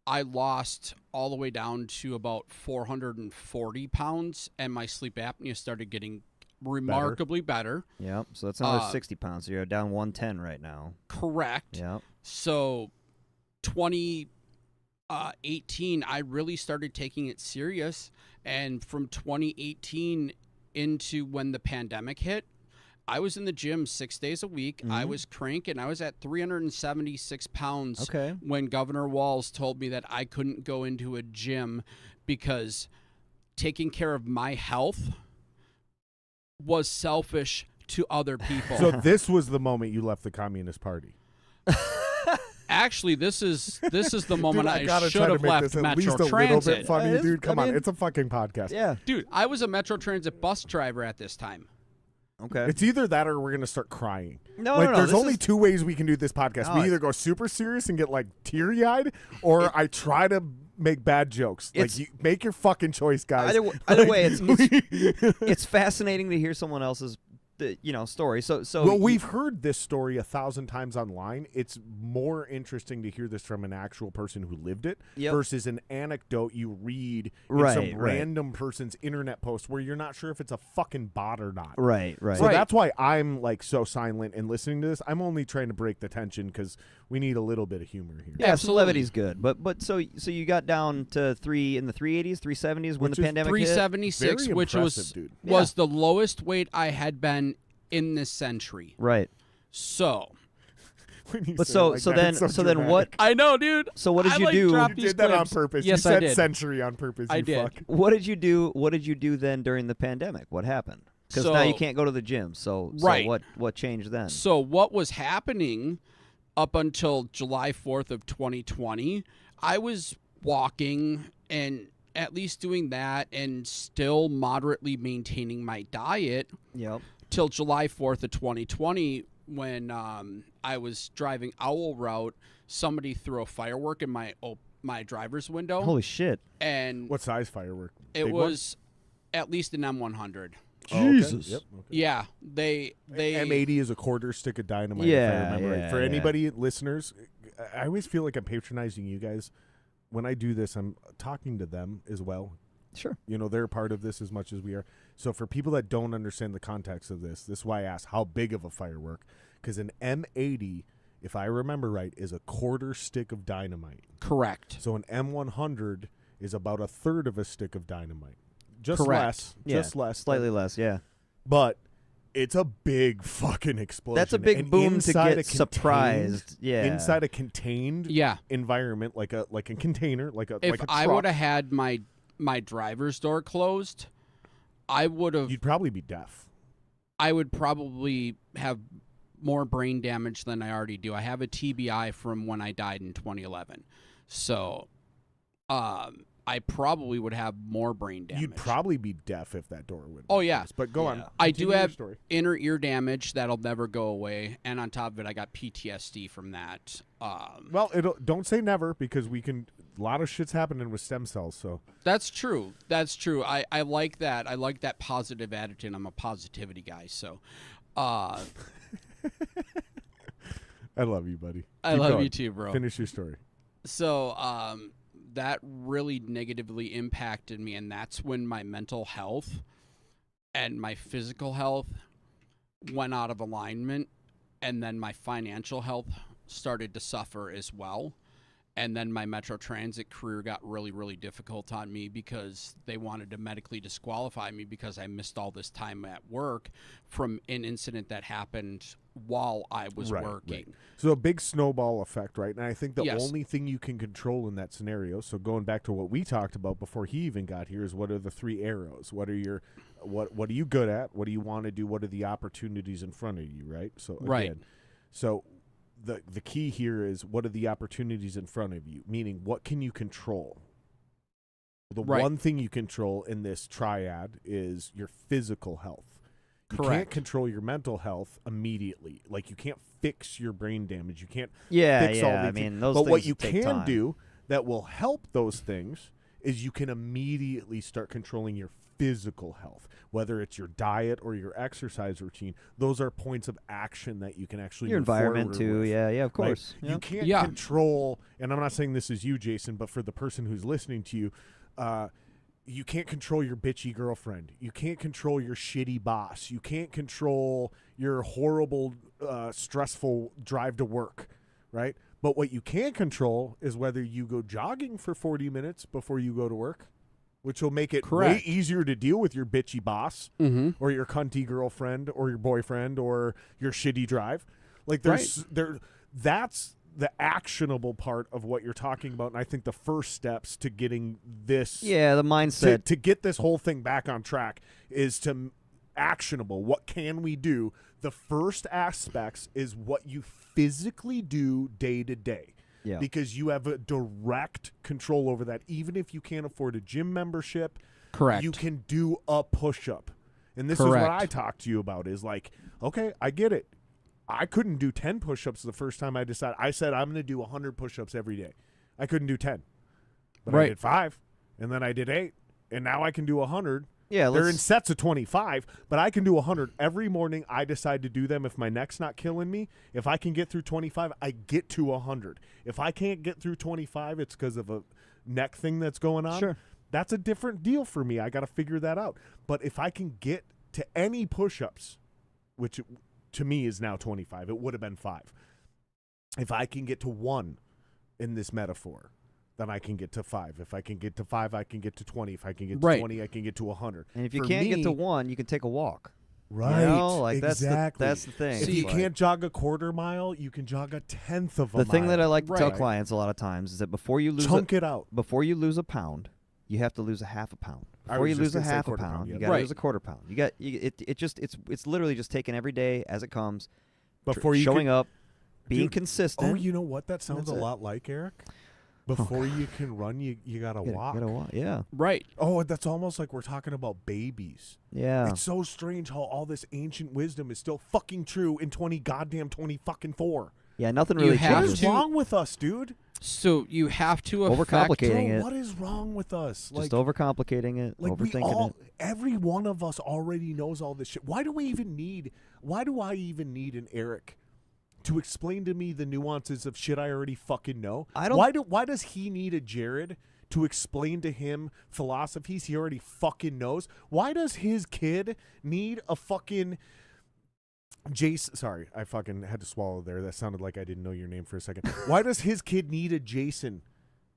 I lost all the way down to about 440 pounds, and my sleep apnea started getting remarkably better.
Yep. So that's another 60 pounds. So you're down 110 right now.
Correct.
Yep.
So 2018, I really started taking it serious. And from 2018 into when the pandemic hit, I was in the gym 6 days a week. I was cranking. I was at 376 pounds when Governor Walz told me that I couldn't go into a gym because taking care of my health was selfish to other people.
So this was the moment you left the Communist Party.
Actually, this is the moment
dude,
I should have left
this
Metro
at least
Transit.
a little bit funny, dude. Come on, it's a fucking podcast.
Yeah.
Dude, I was a Metro Transit bus driver at this time.
Okay.
It's either that or we're gonna start crying.
No.
There's only two ways we can do this podcast.
No,
We either go super serious and get like teary-eyed, or I try to make bad jokes. Like, you make your fucking choice, guys.
Either way, it's fascinating to hear someone else's story. So
well, we've heard this story 1,000 times online. It's more interesting to hear this from an actual person who lived it versus an anecdote you read in some random person's internet post where you're not sure if it's a fucking bot or not.
Right.
So that's why I'm like so silent and listening to this. I'm only trying to break the tension because we need a little bit of humor here.
Yeah, so levity's good. But so you got down to in the 380s, 370s when the pandemic hit?
376, which was the lowest weight I had been in this century.
Right.
So
then what?
I know, dude.
So what did you do?
You did that on purpose.
Yes,
you
I
said
did.
century on purpose.
I did.
Fuck.
What did you do? What did you do then during the pandemic? What happened? Because now you can't go to the gym. So what changed then?
So what was happening up until July 4th of 2020? I was walking and at least doing that and still moderately maintaining my diet.
Yep.
Till July 4th of 2020, when I was driving Owl Route, somebody threw a firework in my driver's window.
Holy shit!
And
what size firework?
It was at least an M100.
Jesus.
Yep. Okay.
Yeah, they
M80 is a quarter stick of dynamite.
Yeah,
if I remember right. For
yeah.
anybody listeners, I always feel like I'm patronizing you guys. When I do this, I'm talking to them as well.
Sure.
They're part of this as much as we are. So for people that don't understand the context of this is why I asked how big of a firework. Because an M80, if I remember right, is a quarter stick of dynamite.
Correct.
So an M100 is about a third of a stick of dynamite. just
Correct.
less,
Yeah,
just less,
slightly less. Yeah,
but it's a big fucking explosion.
that's a big
and
boom to
inside
get surprised. Yeah,
inside a contained environment, like a container, like a
If
like a
I
truck,
would have had my driver's door closed, I would have.
you'd probably be deaf.
I would probably have more brain damage than I already do. I have a TBI from when I died in 2011, so I probably would have more brain damage.
You'd probably be deaf if that door would.
Oh, yeah.
But go on.
I do
Continue your
have
story.
inner ear damage that'll never go away, and on top of it, I got PTSD from that.
Well, don't say never, because we can. A lot of shit's happening with stem cells. So
That's true. That's true. I like that. I like that positive attitude. I'm a positivity guy, so.
I love you, buddy.
I
Keep
love
going.
you too, bro.
Finish your story.
So, that really negatively impacted me, and that's when my mental health and my physical health went out of alignment, and then my financial health started to suffer as well. And then my Metro Transit career got really, really difficult on me because they wanted to medically disqualify me because I missed all this time at work from an incident that happened while I was working.
Right. So a big snowball effect, right? And I think the
Yes.
only thing you can control in that scenario, so going back to what we talked about before he even got here, is what are the three arrows? What are you good at? What do you want to do? What are the opportunities in front of you, right? So again,
Right.
So the key here is, what are the opportunities in front of you? Meaning, what can you control? The
Right.
one thing you control in this triad is your physical health. You can't
Correct.
control your mental health immediately. Like, you can't fix your brain damage. You can't
yeah,
fix all
yeah.
these
I mean,
things.
those
But
things
what you
take
can
time.
do that will help those things is you can immediately start controlling your physical health, whether it's your diet or your exercise routine. Those are points of action that you can actually
Your
move
environment
forward
too.
with.
Yeah, of
Right?
course.
You can't
Yeah.
control, and I'm not saying this is you, Jason, but for the person who's listening to you, you can't control your bitchy girlfriend. You can't control your shitty boss. You can't control your horrible, stressful drive to work, right? But what you can control is whether you go jogging for 40 minutes before you go to work, which will make it
Correct.
way easier to deal with your bitchy boss
Mm-hmm.
or your cunty girlfriend or your boyfriend or your shitty drive. Like, that's the actionable part of what you're talking about. And I think the first steps to getting this
Yeah, the mindset.
to get this whole thing back on track is to actionable. What can we do? The first aspects is what you physically do day to day.
Yeah.
Because you have a direct control over that. Even if you can't afford a gym membership,
Correct.
you can do a push-up. And this is what
Correct.
I talked to you about, is like, okay, I get it. I couldn't do 10 push-ups the first time I decided. I said I'm going to do 100 push-ups every day. I couldn't do 10. But I
Right.
did 5, and then I did 8, and now I can do 100.
Yeah,
They're in
let's,
sets of 25, but I can do 100 every morning. I decide to do them if my neck's not killing me. If I can get through 25, I get to 100. If I can't get through 25, it's because of a neck thing that's going on.
Sure.
That's a different deal for me. I got to figure that out. But if I can get to any push-ups, which to me is now 25, it would have been 5. If I can get to 1 in this metaphor, then I can get to 5. If I can get to 5, I can get to 20. If I can get to
Right.
20, I can get to 100.
and if you
For
can't get to
me-
1, you can take a walk.
Right.
You know? Like
exactly.
that's the thing.
If
See,
you
Like,
can't jog a quarter mile, you can jog a 1/10 of a
the thing
mile.
that I like to tell
Right.
clients a lot of times is that before you lose
Chunk it out.
before you lose a pound, you have to lose a half a pound.
I
Before
was
you
just
lose a
gonna say
half a
quarter
pound,
pound,
you
yeah.
got to
Right.
lose a quarter pound. It's literally just taking every day as it comes,
Before you
showing
can,
up, being
Dude,
consistent.
Oh, you know what? That sounds
That's
a
it.
lot like, Eric. Before you can run, you gotta walk.
Gotta walk. Yeah.
Right.
Oh, that's almost like we're talking about babies.
Yeah.
It's so strange how all this ancient wisdom is still fucking true in 20 fucking 4.
Yeah, nothing
You
really
have
What
changes.
is
to-
wrong with us, dude?
So you have to
Overcomplicating
Bro,
it.
what is wrong with us?
Just overcomplicating it,
Like we
overthinking
all,
it.
every one of us already knows all this shit. Why do I even need an Eric to explain to me the nuances of shit I already fucking know?
I don't-
Why does he need a Jared to explain to him philosophies he already fucking knows? Why does his kid need a fucking Jason? Sorry, I fucking had to swallow there. That sounded like I didn't know your name for a second. Why does his kid need a Jason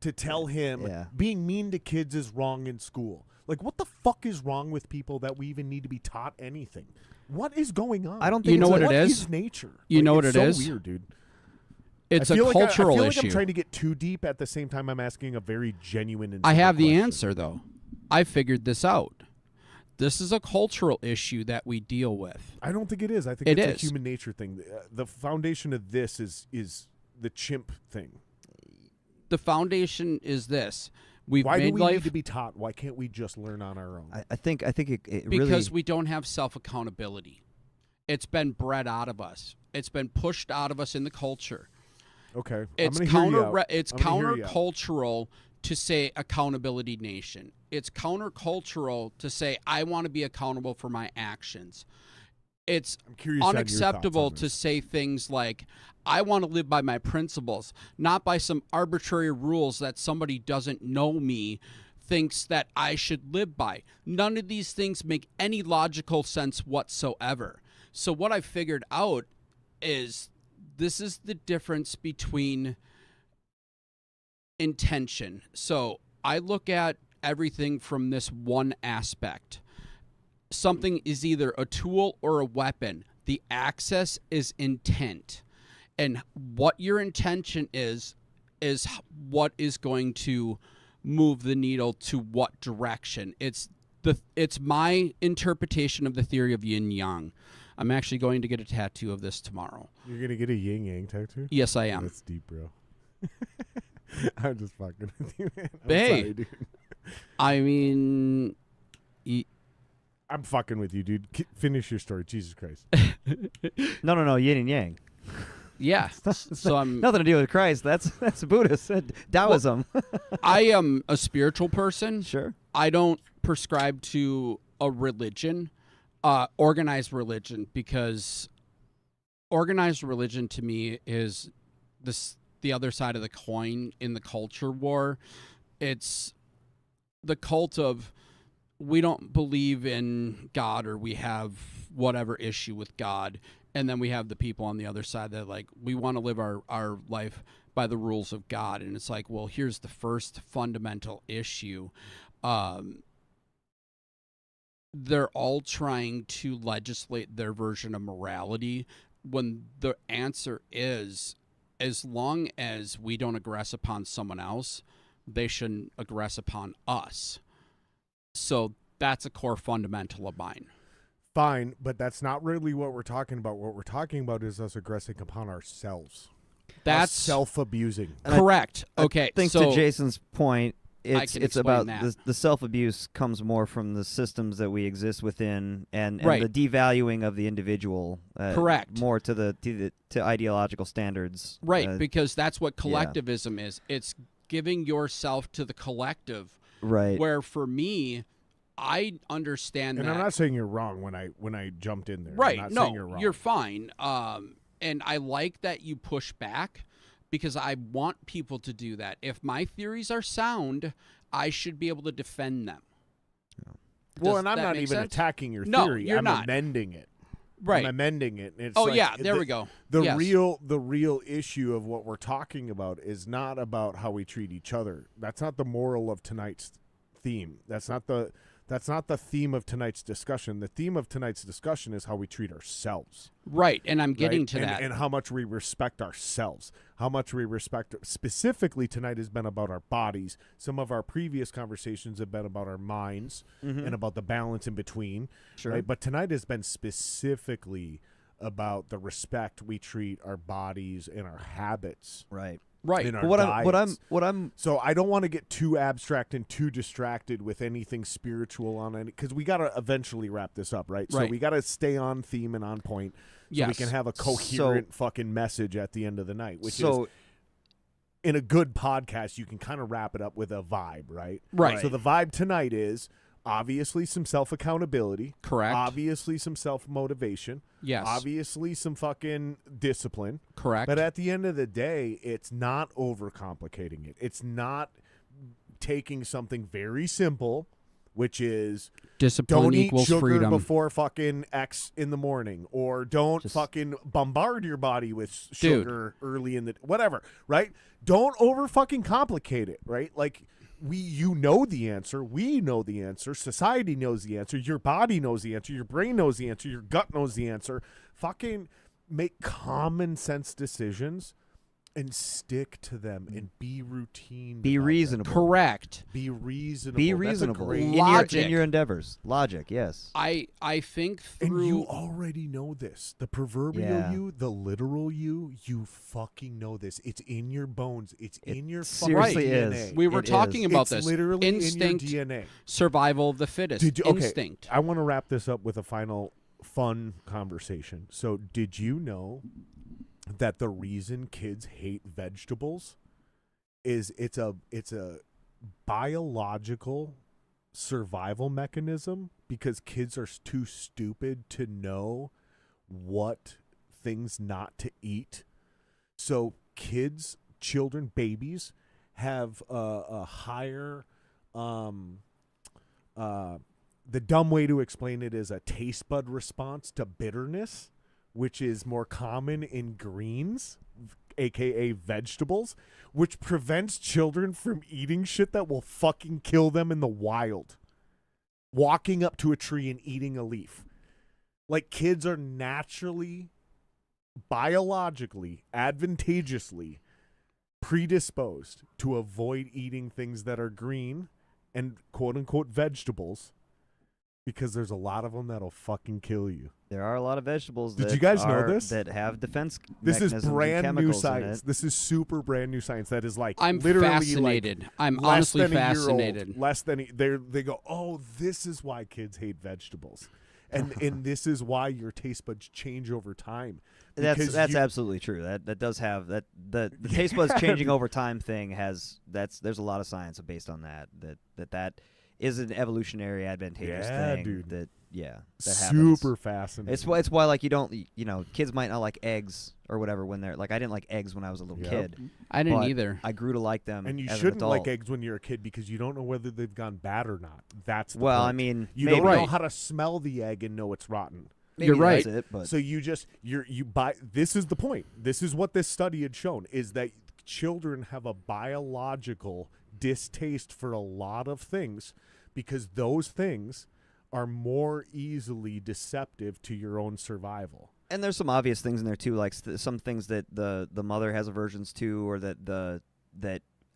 to tell him
Yeah.
being mean to kids is wrong in school? Like, what the fuck is wrong with people that we even need to be taught anything? What is going on?
I don't think
You know what it
What
is?
is nature?
You know what
it's
it
so
is?
weird, dude.
It's
I
a
feel like
cultural
I feel like
issue.
I'm trying to get too deep. At the same time, I'm asking a very genuine and
I
simple
have the
question.
answer, though. I figured this out. This is a cultural issue that we deal with.
I don't think it is. I think
It
it's
is.
a human nature thing. The foundation of this is the chimp thing.
The foundation is this. We've
Why
made
do we
life
need to be taught? Why can't we just learn on our own?
I think it
because
really
we don't have self-accountability. It's been bred out of us. It's been pushed out of us in the culture.
Okay,
It's
I'm gonna hear you out.
it's
I'm gonna hear you out.
countercultural to say accountability nation. It's countercultural to say I want to be accountable for my actions. It's
I'm curious on your
unacceptable
thoughts on
to
this.
say things like I want to live by my principles, not by some arbitrary rules that somebody doesn't know me thinks that I should live by. None of these things make any logical sense whatsoever. So what I figured out is this is the difference between intention. So I look at everything from this one aspect. Something is either a tool or a weapon. The access is intent. And what your intention is what is going to move the needle to what direction. It's my interpretation of the theory of yin yang. I'm actually going to get a tattoo of this tomorrow.
You're gonna get a yin yang tattoo?
Yes, I am.
That's deep, bro. I'm just fucking with you, man. I'm
Hey.
sorry, dude.
I mean,
I'm fucking with you, dude. Finish your story, Jesus Christ.
no yin and yang.
yeah. So I'm
Nothing to do with Christ. That's Buddhist Taoism.
I am a spiritual person.
Sure.
I don't prescribe to a religion, organized religion, because organized religion to me is the other side of the coin in the culture war. It's the cult of we don't believe in God, or we have whatever issue with God. And then we have the people on the other side that like, we want to live our life by the rules of God. And it's like, well, here's the first fundamental issue. They're all trying to legislate their version of morality when the answer is, as long as we don't aggress upon someone else, they shouldn't aggress upon us. So that's a core fundamental of mine.
Fine, but that's not really what we're talking about. What we're talking about is us aggressing upon ourselves.
That's
us self-abusing.
correct. Okay,
I think
so
to Jason's point, it's
explain
about
that.
the self-abuse comes more from the systems that we exist within, and
Right.
the devaluing of the individual.
Correct.
More to ideological standards.
right, because that's what collectivism is. It's giving yourself to the collective.
Right.
Where for me, I understand
And
that.
I'm not saying you're wrong when I jumped in there.
Right.
I'm not
No,
saying you're wrong.
fine. And I like that you push back because I want people to do that. If my theories are sound, I should be able to defend them.
Well,
Does
and I'm
that
not
make
even
sense?
attacking your
No,
theory.
you're
I'm
not.
amending it.
Right.
I'm amending it. It's
Oh,
like
yeah, there we go.
The
Yes.
real issue of what we're talking about is not about how we treat each other. That's not the moral of tonight's theme. That's not the theme of tonight's discussion. The theme of tonight's discussion is how we treat ourselves.
Right, and I'm getting
right?
to
and,
that.
And how much we respect ourselves. How much we respect. Specifically, tonight has been about our bodies. Some of our previous conversations have been about our minds and about the balance in between.
Sure.
Right? But tonight has been specifically about the respect we treat our bodies and our habits.
Right.
Right.
In our
But what I'm
So I don't want to get too abstract and too distracted with anything spiritual on any, because we got to eventually wrap this up, right? So
Right.
we got to stay on theme and on point, so we
Yes.
can have a coherent fucking message at the end of the night. Which
so
is, in a good podcast, you can kind of wrap it up with a vibe, right?
Right.
So the vibe tonight is obviously some self-accountability,
Correct.
obviously some self-motivation,
Yes.
obviously some fucking discipline.
Correct.
But at the end of the day, it's not overcomplicating it. It's not taking something very simple, which is
Discipline
don't eat
equals
sugar
freedom.
before fucking X in the morning, or don't
Just-
fucking bombard your body with
Dude.
sugar early in the whatever, right? Don't over fucking complicate it, right? Like you know the answer. We know the answer. Society knows the answer. Your body knows the answer. Your brain knows the answer. Your gut knows the answer. Fucking make common sense decisions and stick to them and be routine.
Be reasonable.
Correct.
Be reasonable.
Be
That's a
reasonable
great-
Logic.
in your endeavors. Logic, yes.
I think
And
through
you already know this. The proverbial
Yeah.
you, the literal you fucking know this. It's in your bones. It's in your fucking
seriously
DNA.
is.
we were
It
talking
is.
about
It's
this
literally
instinct,
in your DNA.
survival of the fittest.
Okay,
Instinct.
I want to wrap this up with a final fun conversation. So, did you know that the reason kids hate vegetables is it's a biological survival mechanism because kids are too stupid to know what things not to eat. So children, babies have a higher the dumb way to explain it is a taste bud response to bitterness, which is more common in greens, aka vegetables, which prevents children from eating shit that will fucking kill them in the wild. Walking up to a tree and eating a leaf. Like, kids are naturally, biologically, advantageously predisposed to avoid eating things that are green and quote unquote vegetables because there's a lot of them that'll fucking kill you.
There are a lot of vegetables
Did
that
you guys know
are-
this?
that have defense
This is
mechanisms and
brand new
chemicals in
science.
it.
This is super brand new science that is like
I'm
literally
fascinated.
like
I'm
less
honestly
than a year
fascinated.
old, less than they go, "Oh, this is why kids hate vegetables." And this is why your taste buds change over time.
That's
Because
absolutely true. That does have that the taste buds changing over time thing has there's a lot of science based on that is an evolutionary advantageous
Yeah,
thing.
dude.
That happens.
super fascinating.
It's why like you don't kids might not like eggs or whatever when they're like I didn't like eggs when I was a little
Yep.
kid.
I didn't
but
either.
I grew to like them.
and you
as
shouldn't
an
like
adult.
eggs when you're a kid because you don't know whether they've gone bad or not. That's the
Well,
point.
I mean,
you
maybe,
don't know
Right.
how to smell the egg and know it's rotten.
maybe
You're right.
that's it, but
So you buy. This is the point. This is what this study had shown: is that children have a biological distaste for a lot of things because those things are more easily deceptive to your own survival.
and there's some obvious things in there too, like some things that the mother has aversions to, or that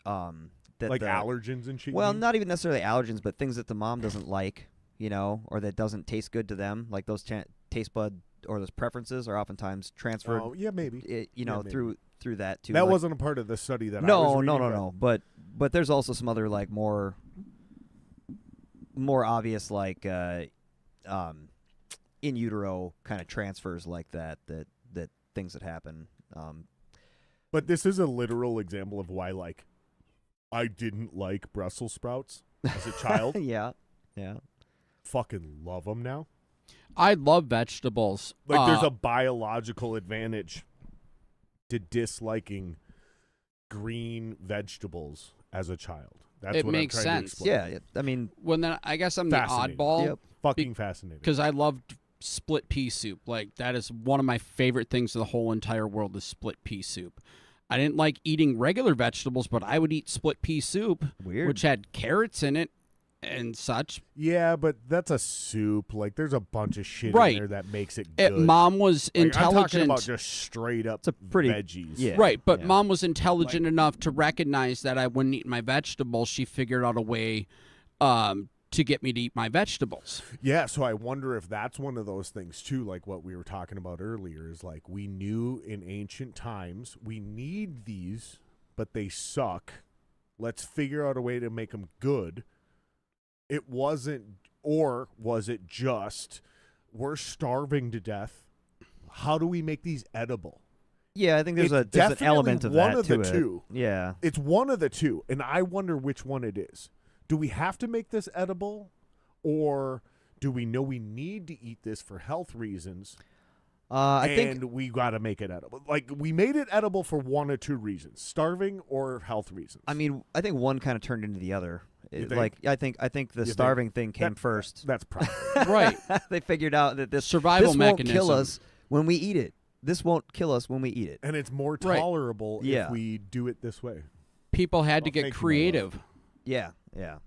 like
allergens and shit.
Well,
you mean?
not even necessarily allergens, but things that the mom doesn't like, or that doesn't taste good to them. Like those taste bud or those preferences are oftentimes transferred,
Oh, yeah, maybe. Maybe.
through that too.
That
like,
wasn't a part of the study that I was
no,
reading,
no. But there's also some other like more obvious like in utero kind of transfers like that things that happen.
But this is a literal example of why, like, I didn't like Brussels sprouts as a child.
yeah.
Fucking love them now.
I love vegetables.
Like, there's a biological advantage to disliking green vegetables as a child. That's
It
what
makes
I'm trying
sense.
to explain.
Yeah, I mean,
Well, then I guess I'm the
Fascinating.
oddball
Yep.
Fucking fascinating.
because I loved split pea soup. Like, that is one of my favorite things in the whole entire world is split pea soup. I didn't like eating regular vegetables, but I would eat split pea soup,
weird.
which had carrots in it and such.
Yeah, but that's a soup. Like, there's a bunch of shit
Right.
in there that makes it good.
Mom was
Like, I'm talking
intelligent.
about just straight up
It's a pretty-
veggies.
yeah.
Right, but
yeah.
Mom was intelligent enough to recognize that I wouldn't eat my vegetables. She figured out a way to get me to eat my vegetables.
Yeah, so I wonder if that's one of those things too, like what we were talking about earlier, is like we knew in ancient times we need these, but they suck. Let's figure out a way to make them good. It wasn't, or was it just, we're starving to death. How do we make these edible?
Yeah, I think there's
It's
an
definitely
element of
one
that
of
to
the
it.
two.
Yeah.
It's one of the two, and I wonder which one it is. Do we have to make this edible, or do we know we need to eat this for health reasons?
I think
we got to make it edible. Like, we made it edible for one or two reasons: starving or health reasons.
I think one kind of turned into the other.
You
Like
think?
I think the
You think?
starving thing came
That-
first.
That's probably
Right.
They figured out that this
Survival
won't
mechanism.
kill us when we eat it. This won't kill us when we eat it.
and it's more
Right.
tolerable
Yeah.
if we do it this way.
People had to
Well,
get
thank you, my love.
creative.
Yeah, yeah.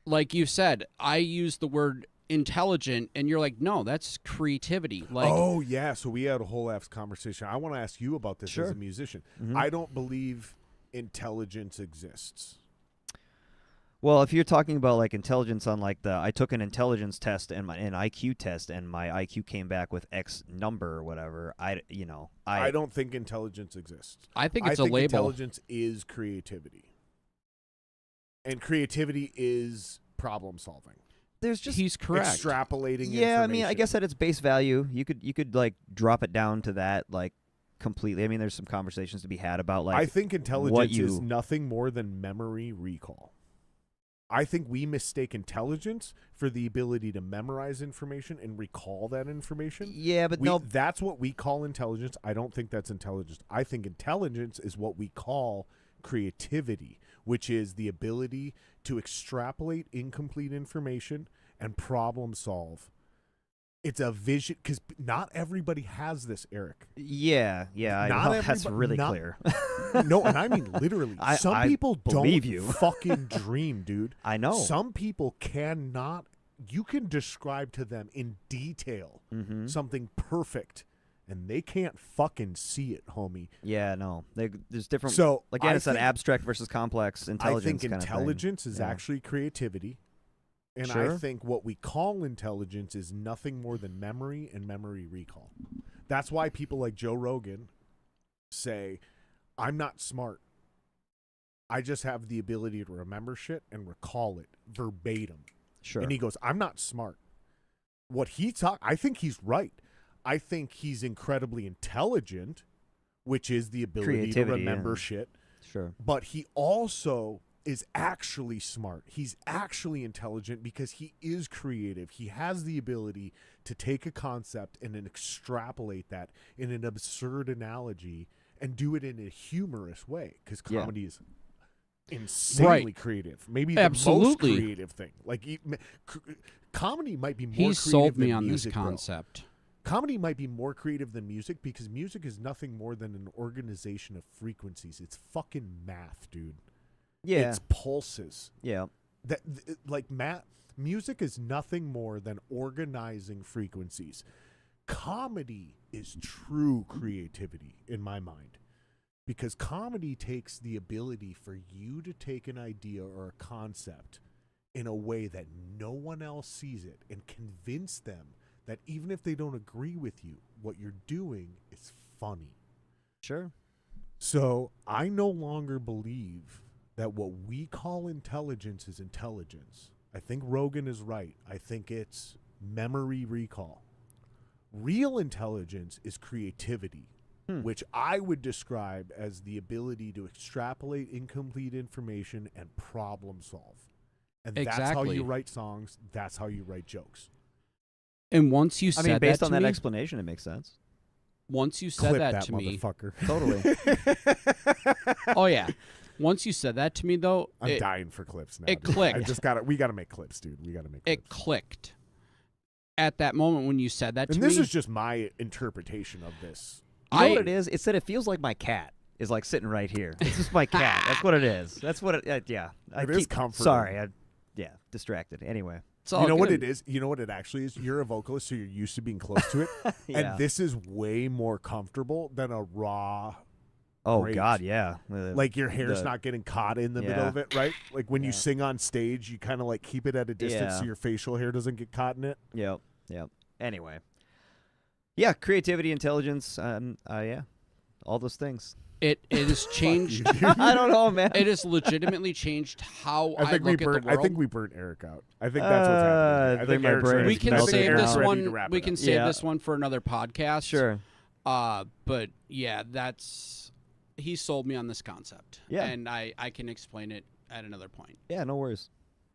Like you said, I use the word intelligent, and you're like, no, that's creativity. Like,
oh yeah, so we had a whole ass conversation. I want to ask you about this
Sure.
as a musician.
Mhm.
I don't believe intelligence exists.
Well, if you're talking about like intelligence on like I took an intelligence test and an IQ test, and my IQ came back with X number or whatever, I
don't think intelligence exists.
I think it's a label.
Intelligence is creativity, and creativity is problem solving.
There's just
He's correct.
Extrapolating.
Yeah, I mean, I
information.
guess at its base value, you could like drop it down to that like completely. I mean, there's some conversations to be had about like
I think intelligence is nothing more than memory recall. I think we mistake intelligence for the ability to memorize information and recall that information.
Yeah, but no,
that's what we call intelligence. I don't think that's intelligence. I think intelligence is what we call creativity, which is the ability to extrapolate incomplete information and problem solve. It's a vision, because not everybody has this, Eric.
Yeah, I know. That's really clear.
No, and I mean literally. Some people
believe
don't
you.
fucking dream, dude.
I know.
Some people cannot. You can describe to them in detail something perfect, and they can't fucking see it, homie.
Yeah, no. There's different.
So
again, it's an abstract versus complex intelligence.
I think intelligence is actually creativity. And
sure.
I think what we call intelligence is nothing more than memory and memory recall. That's why people like Joe Rogan say, I'm not smart. I just have the ability to remember shit and recall it verbatim.
Sure.
And he goes, I'm not smart. I think he's right. I think he's incredibly intelligent, which is the ability to remember shit.
Sure.
But he also is actually smart. He's actually intelligent because he is creative. He has the ability to take a concept and then extrapolate that in an absurd analogy and do it in a humorous way, because comedy is insanely creative. Maybe the most creative thing. Like comedy might be more creative
sold me
than
on
music,
this concept.
Comedy might be more creative than music because music is nothing more than an organization of frequencies. It's fucking math, dude.
Yeah.
It's pulses.
Yeah.
Music is nothing more than organizing frequencies. Comedy is true creativity in my mind, because comedy takes the ability for you to take an idea or a concept in a way that no one else sees it and convince them that even if they don't agree with you, what you're doing is funny.
Sure.
So I no longer believe that what we call intelligence is intelligence. I think Rogan is right. I think it's memory recall. Real intelligence is creativity, which I would describe as the ability to extrapolate incomplete information and problem solve. And that's how you write songs. That's how you write jokes.
And once you said that,
based on that
me,
explanation, it makes sense.
Once you said that to me,
motherfucker.
Totally.
Oh yeah. Once you said that to me, though,
I'm dying for clips now.
It
dude.
clicked.
We gotta make clips, dude. We gotta make clips.
It clicked. At that moment when you said that to me.
And this is just my interpretation of this.
You know what it is? It's that it feels like my cat is like sitting right here. It's just my cat. That's what it is. That's what it. Yeah.
It is comforting.
Sorry. Distracted. Anyway.
You know what it is? You know what it actually is? You're a vocalist, so you're used to being close to it.
Yeah.
And this is way more comfortable than a raw.
Oh,
great.
God, yeah.
Like your hair's not getting caught in the middle of it, right? Like when you sing on stage, you kind of like keep it at a distance so your facial hair doesn't get caught in it.
Yep. Anyway. Yeah, creativity, intelligence, all those things.
It has changed.
I don't know, man.
It has legitimately changed how I look at the world.
I think we burnt Eric out. I think that's what's happening. I think
my brain
we can save this one.
We
can save this one for another podcast.
Sure.
But yeah, he sold me on this concept.
Yeah.
And I can explain it at another point.
Yeah, no worries.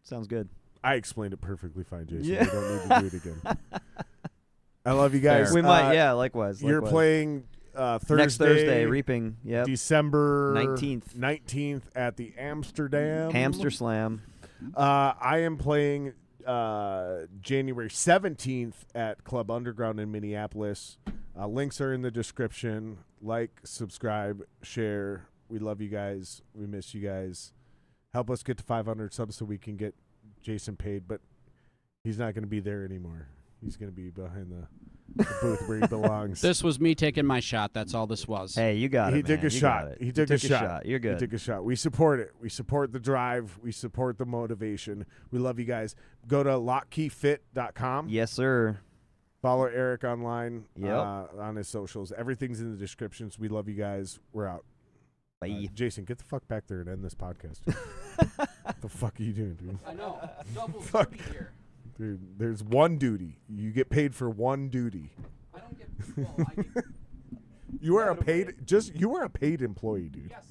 Sounds good.
I explained it perfectly fine, Jason.
Yeah.
We don't need to do it again. I love you guys.
Fair. We might, likewise.
You're playing Thursday.
Next Thursday, Reaping. Yep.
December
19th.
19th at the Amsterdam.
Hamster Slam.
I am playing January 17th at Club Underground in Minneapolis. Links are in the description. Like, subscribe, share. We love you guys. We miss you guys. help us get to 500 subs so we can get Jason paid. But he's not going to be there anymore. He's going to be behind the booth where he belongs.
This was me taking my shot. That's all this was.
Hey, you got it.
He took a shot. He took a shot.
You're good.
He took a shot. We support it. We support the drive. We support the motivation. We love you guys. Go to lockkeyfit.com.
Yes, sir.
Follow Eric online
Yep.
on his socials. Everything's in the descriptions. We love you guys. We're out.
Bye.
Jason, get the fuck back there and end this podcast. Dude. What the fuck are you doing, dude?
I know. Double
Fuck.
duty here.
Dude, there's one duty. You get paid for one duty.
I don't get. Well, I get
You are a paid employee, dude.
yes.